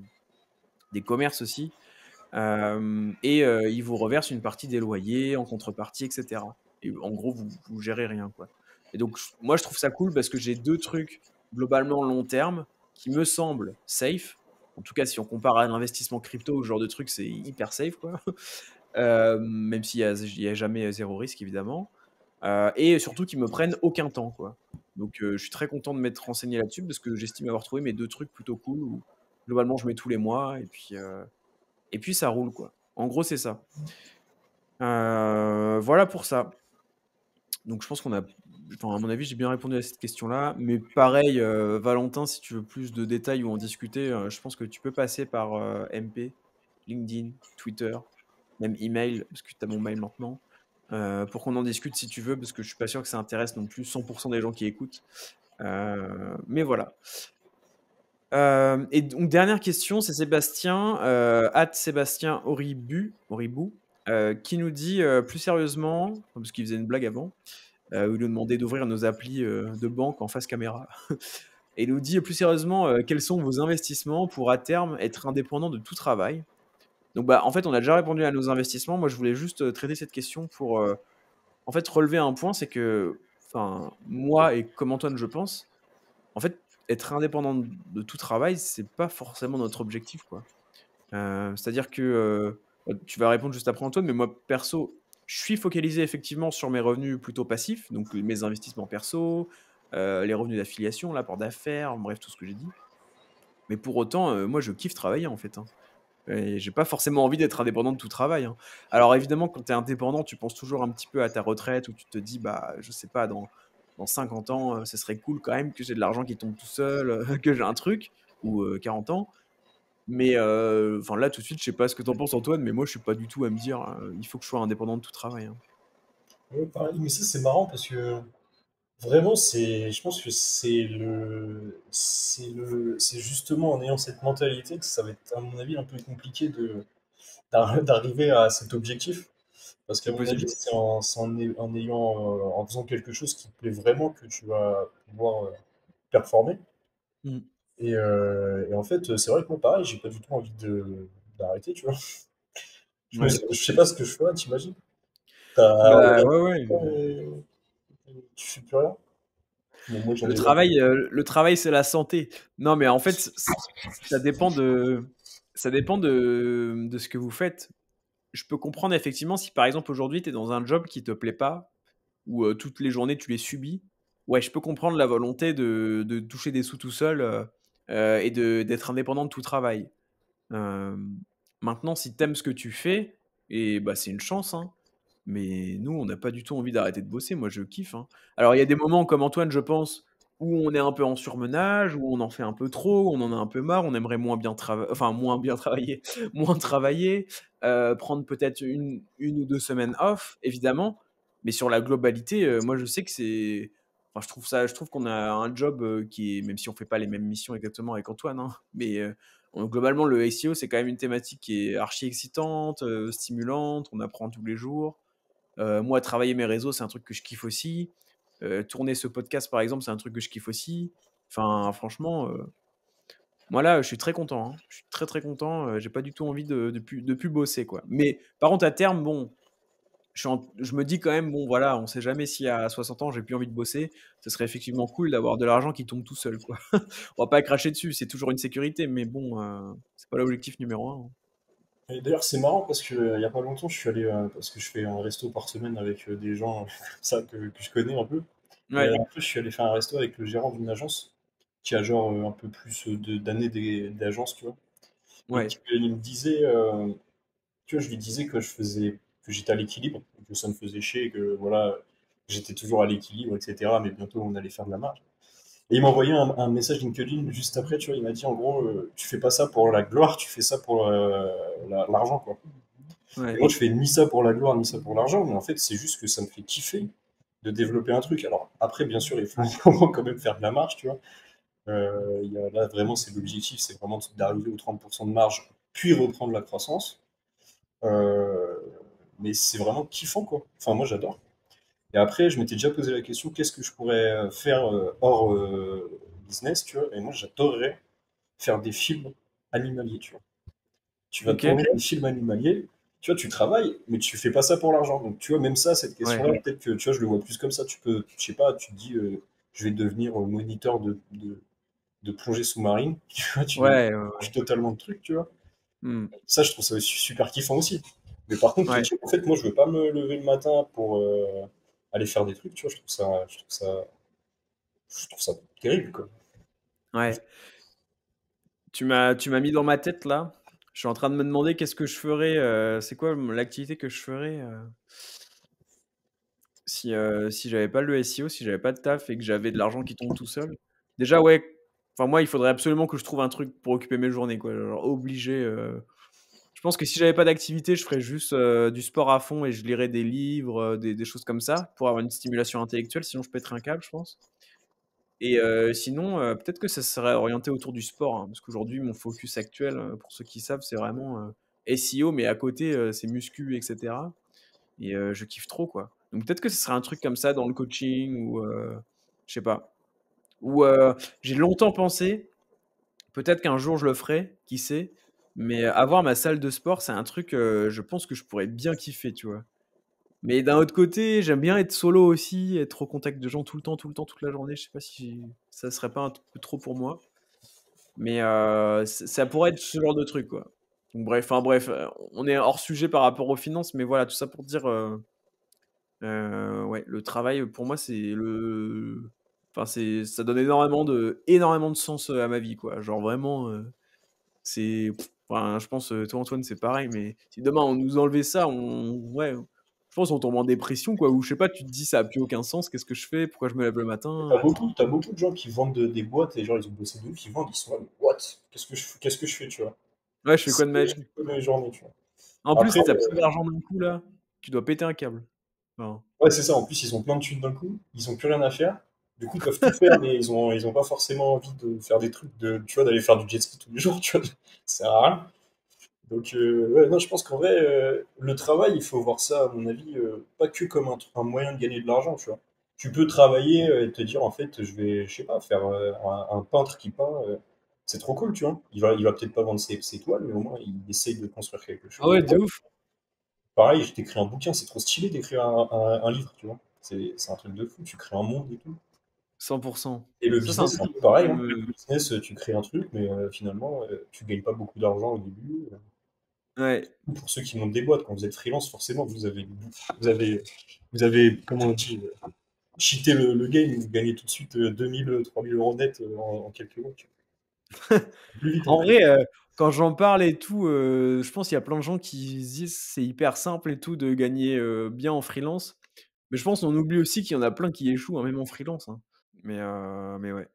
commerces aussi. Et ils vous reversent une partie des loyers en contrepartie, et cetera. Et en gros, vous gérez rien, quoi. Et donc, moi, je trouve ça cool parce que j'ai deux trucs globalement long terme qui me semblent safe. En tout cas, si on compare à l'investissement crypto, ce genre de truc, c'est hyper safe, quoi. Même s'il y a jamais zéro risque, évidemment. Et surtout qu'ils me prennent aucun temps, quoi. Donc, je suis très content de m'être renseigné là-dessus parce que j'estime avoir trouvé mes 2 trucs plutôt cool où globalement je mets tous les mois et puis ça roule, quoi. En gros, c'est ça. Voilà pour ça. Donc je pense qu'on a enfin, à mon avis, j'ai bien répondu à cette question-là. Mais pareil, Valentin, si tu veux plus de détails ou en discuter, je pense que tu peux passer par, MP, LinkedIn, Twitter, même email, parce que tu as mon mail maintenant, pour qu'on en discute si tu veux, parce que je suis pas sûr que ça intéresse non plus 100 des gens qui écoutent. Mais voilà. Et donc dernière question, c'est Sébastien, @Sébastien Oribou, qui nous dit, plus sérieusement, parce qu'il faisait une blague avant, où il nous demandait d'ouvrir nos applis, de banque en face caméra. Et il nous dit plus sérieusement, quels sont vos investissements pour à terme être indépendant de tout travail? Donc bah, en fait, on a déjà répondu à nos investissements. Moi, je voulais juste, traiter cette question pour, en fait, relever un point, c'est que, enfin, moi et comme Antoine, je pense, en fait, être indépendant de tout travail, c'est pas forcément notre objectif, quoi. C'est-à-dire que, tu vas répondre juste après Antoine, mais moi perso, je suis focalisé effectivement sur mes revenus plutôt passifs, donc mes investissements perso, les revenus d'affiliation, l'apport d'affaires, bref, tout ce que j'ai dit. Mais pour autant, moi je kiffe travailler en fait, hein. Et j'ai pas forcément envie d'être indépendant de tout travail, hein. Alors évidemment, quand tu es indépendant, tu penses toujours un petit peu à ta retraite où tu te dis: «Bah, je sais pas, dans 50 ans, ce serait cool quand même que j'ai de l'argent qui tombe tout seul, que j'ai un truc» ou 40 ans. Mais enfin là, tout de suite, je sais pas ce que tu en penses Antoine, mais moi je suis pas du tout à me dire, «Il faut que je sois indépendant de tout travail», hein. Ouais, pareil. Mais ça, c'est marrant parce que vraiment, je pense que c'est justement en ayant cette mentalité que ça va être, à mon avis, un peu compliqué d'arriver à cet objectif. Parce qu'à C'est mon avis, possible. en faisant quelque chose qui te plaît vraiment que tu vas pouvoir performer. Mmh. Et en fait, c'est vrai que moi, pareil, j'ai pas du tout envie d'arrêter, tu vois. Ouais. Je sais pas ce que je ferais, t'imagines? Bah, Regarde, ouais, ouais. tu fais plus rien? Bon, moi, j'en ai là. Le travail, c'est la santé. Non, mais en fait, ça dépend de ce que vous faites. Je peux comprendre effectivement si, par exemple, aujourd'hui, tu es dans un job qui te plaît pas ou, toutes les journées, tu les subis. Ouais, je peux comprendre la volonté de toucher des sous tout seul, et d'être indépendant de tout travail. Maintenant, si t'aimes ce que tu fais, et bah, c'est une chance, hein. Mais nous, on n'a pas du tout envie d'arrêter de bosser. Moi, je kiffe, hein. Alors, il y a des moments comme Antoine, je pense, où on est un peu en surmenage, où on en fait un peu trop, où on en a un peu marre, on aimerait moins bien travailler, moins travailler, prendre peut-être une ou 2 semaines off, évidemment. Mais sur la globalité, moi, je sais que c'est enfin, je trouve qu'on a un job, qui est même si on fait pas les mêmes missions exactement avec Antoine, hein, mais globalement, le SEO, c'est quand même une thématique qui est archi excitante, stimulante, on apprend tous les jours. Moi, travailler mes réseaux, c'est un truc que je kiffe aussi. Tourner ce podcast, par exemple, c'est un truc que je kiffe aussi. Enfin, franchement, moi là, je suis très content, hein. Je suis très, très content, j'ai pas du tout envie de plus bosser, quoi. Mais par contre, à terme, bon, je me dis quand même, bon, voilà, on sait jamais si à 60 ans, j'ai plus envie de bosser. Ce serait effectivement cool d'avoir de l'argent qui tombe tout seul, quoi. On va pas cracher dessus, c'est toujours une sécurité, mais bon, c'est pas l'objectif numéro 1, hein. Et d'ailleurs, c'est marrant parce que il y a pas longtemps, je suis allé, parce que je fais un resto par semaine avec des gens comme ça que je connais un peu. Et la Ouais, dernière fois, je suis allé faire un resto avec le gérant d'une agence qui a genre un peu plus d'années d'agence, tu vois. Et ouais, il me disait, tu vois, je lui disais que j'étais à l'équilibre, que ça me faisait chier, que voilà, j'étais toujours à l'équilibre, etc. Mais bientôt, on allait faire de la marge. Et il m'a envoyé un message LinkedIn juste après, tu vois, il m'a dit en gros, tu fais pas ça pour la gloire, tu fais ça pour l'argent, quoi. Et ouais. moi, je fais ni ça pour la gloire, ni ça pour l'argent, mais en fait, c'est juste que ça me fait kiffer de développer un truc. Alors, après, bien sûr, il faut quand même faire de la marge, tu vois. Là, vraiment, c'est l'objectif, c'est vraiment d'arriver aux 30% de marge, puis reprendre la croissance. Euh, mais c'est vraiment kiffant, quoi. Enfin, moi, j'adore. Et après, je m'étais déjà posé la question, qu'est-ce que je pourrais faire hors business, tu vois. Et moi, j'adorerais faire des films animaliers, tu vois. Tu vas OK. tourner des films animaliers, tu vois, tu travailles, mais tu fais pas ça pour l'argent. Donc, tu vois, même ça, cette Ouais. question-là, peut-être que, tu vois, je le vois plus comme ça. Tu peux, je sais pas, tu te dis, je vais devenir moniteur de de plongée sous-marine. Tu vois, Ouais, ouais, changes totalement le truc, tu vois. hmm, Ça, je trouve ça super kiffant aussi. Mais par contre, te ouais, dire, en fait, moi, je veux pas me lever le matin pour aller faire des trucs, tu vois, je trouve ça terrible, quoi. ouais. Tu m'as mis dans ma tête là. Je suis en train de me demander qu'est-ce que je ferais. C'est quoi l'activité que je ferais si j'avais pas le SEO, si j'avais pas de taf et que j'avais de l'argent qui tombe tout seul. Déjà, ouais. Enfin, moi, il faudrait absolument que je trouve un truc pour occuper mes journées, quoi. Genre, obligé. Je pense que si j'avais pas d'activité, je ferais juste du sport à fond et je lirais des livres, des choses comme ça, pour avoir une stimulation intellectuelle. Sinon, je pèterais un câble, je pense. Et sinon, peut-être que ça serait orienté autour du sport, hein, parce qu'aujourd'hui, mon focus actuel, pour ceux qui savent, c'est vraiment SEO, mais à côté, c'est muscu, etc. Et je kiffe trop, quoi. Donc peut-être que ce serait un truc comme ça dans le coaching ou je sais pas. Ou j'ai longtemps pensé, peut-être qu'un jour je le ferai, qui sait. Mais avoir ma salle de sport, c'est un truc, je pense que je pourrais bien kiffer, tu vois. Mais d'un autre côté, j'aime bien être solo aussi, être au contact de gens tout le temps, toute la journée. Je sais pas si ça serait pas un peu trop pour moi. Mais ça pourrait être ce genre de truc, quoi. Donc, bref, enfin bref, on est hors sujet par rapport aux finances, mais voilà, tout ça pour dire, ouais, le travail pour moi, enfin, ça donne énormément de sens à ma vie, quoi. Genre vraiment, enfin, je pense, toi Antoine, c'est pareil, mais si demain on nous enlevait ça, ouais, je pense on tombe en dépression, quoi. Ou je sais pas, tu te dis ça a plus aucun sens, qu'est-ce que je fais? Pourquoi je me lève le matin? T'as beaucoup de gens qui vendent des boîtes et genre ils ont bossé de ouf, ils vendent, ils sont là, mais what? Qu'est-ce que je fais, tu vois? Ouais, je fais quoi de ma C'est vie? quoi mes journées, tu vois? En plus, Après, si t'as plus d'argent d'un coup là, tu dois péter un câble. Enfin, ouais, c'est ça, en plus, ils ont plein de thunes d'un coup, ils ont plus rien à faire. Du coup, ils peuvent tout faire, mais ils ont pas forcément envie de faire des trucs, tu vois, d'aller faire du jet ski tous les jours, tu vois. Ça sert à rien. Donc, ouais, non, je pense qu'en vrai, le travail, il faut voir ça, à mon avis, pas que comme un moyen de gagner de l'argent, tu vois. Tu peux travailler et te dire, en fait, je sais pas, faire un peintre qui peint, c'est trop cool, tu vois. Il va peut-être pas vendre ses toiles, mais au moins, il essaye de construire quelque ah chose. ouais, de ouf. Pareil, je t'écris un bouquin, c'est trop stylé d'écrire un livre, tu vois. C'est un truc de fou, tu crées un monde et tout. 100%. Et le Ça, c'est un business, c'est truc un qui peu pareil, pourrait hein. me. Le business, tu crées un truc, mais finalement, tu gagnes pas beaucoup d'argent au début. Ouais. Pour ceux qui montent des boîtes, quand vous êtes freelance, forcément, vous avez, vous avez, comment on dit, cheaté le game, vous gagnez tout de suite 2000, 3000 euros net en quelques mois. Tu vois. Plus vite, en En fait. vrai, quand j'en parle et tout, je pense qu'il y a plein de gens qui se disent c'est hyper simple et tout de gagner bien en freelance. Mais je pense qu'on oublie aussi qu'il y en a plein qui échouent, hein, même en freelance, hein. Mais ouais.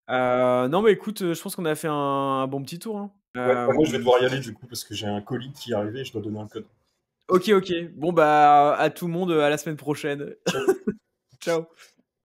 Non, mais écoute, je pense qu'on a fait un bon petit tour, hein. Ouais, bah, moi, je vais devoir y aller, du coup, parce que j'ai un colis qui est arrivé et je dois donner un code. Ok, ok. Bon, bah, à tout le monde, à la semaine prochaine. Ciao. Ciao.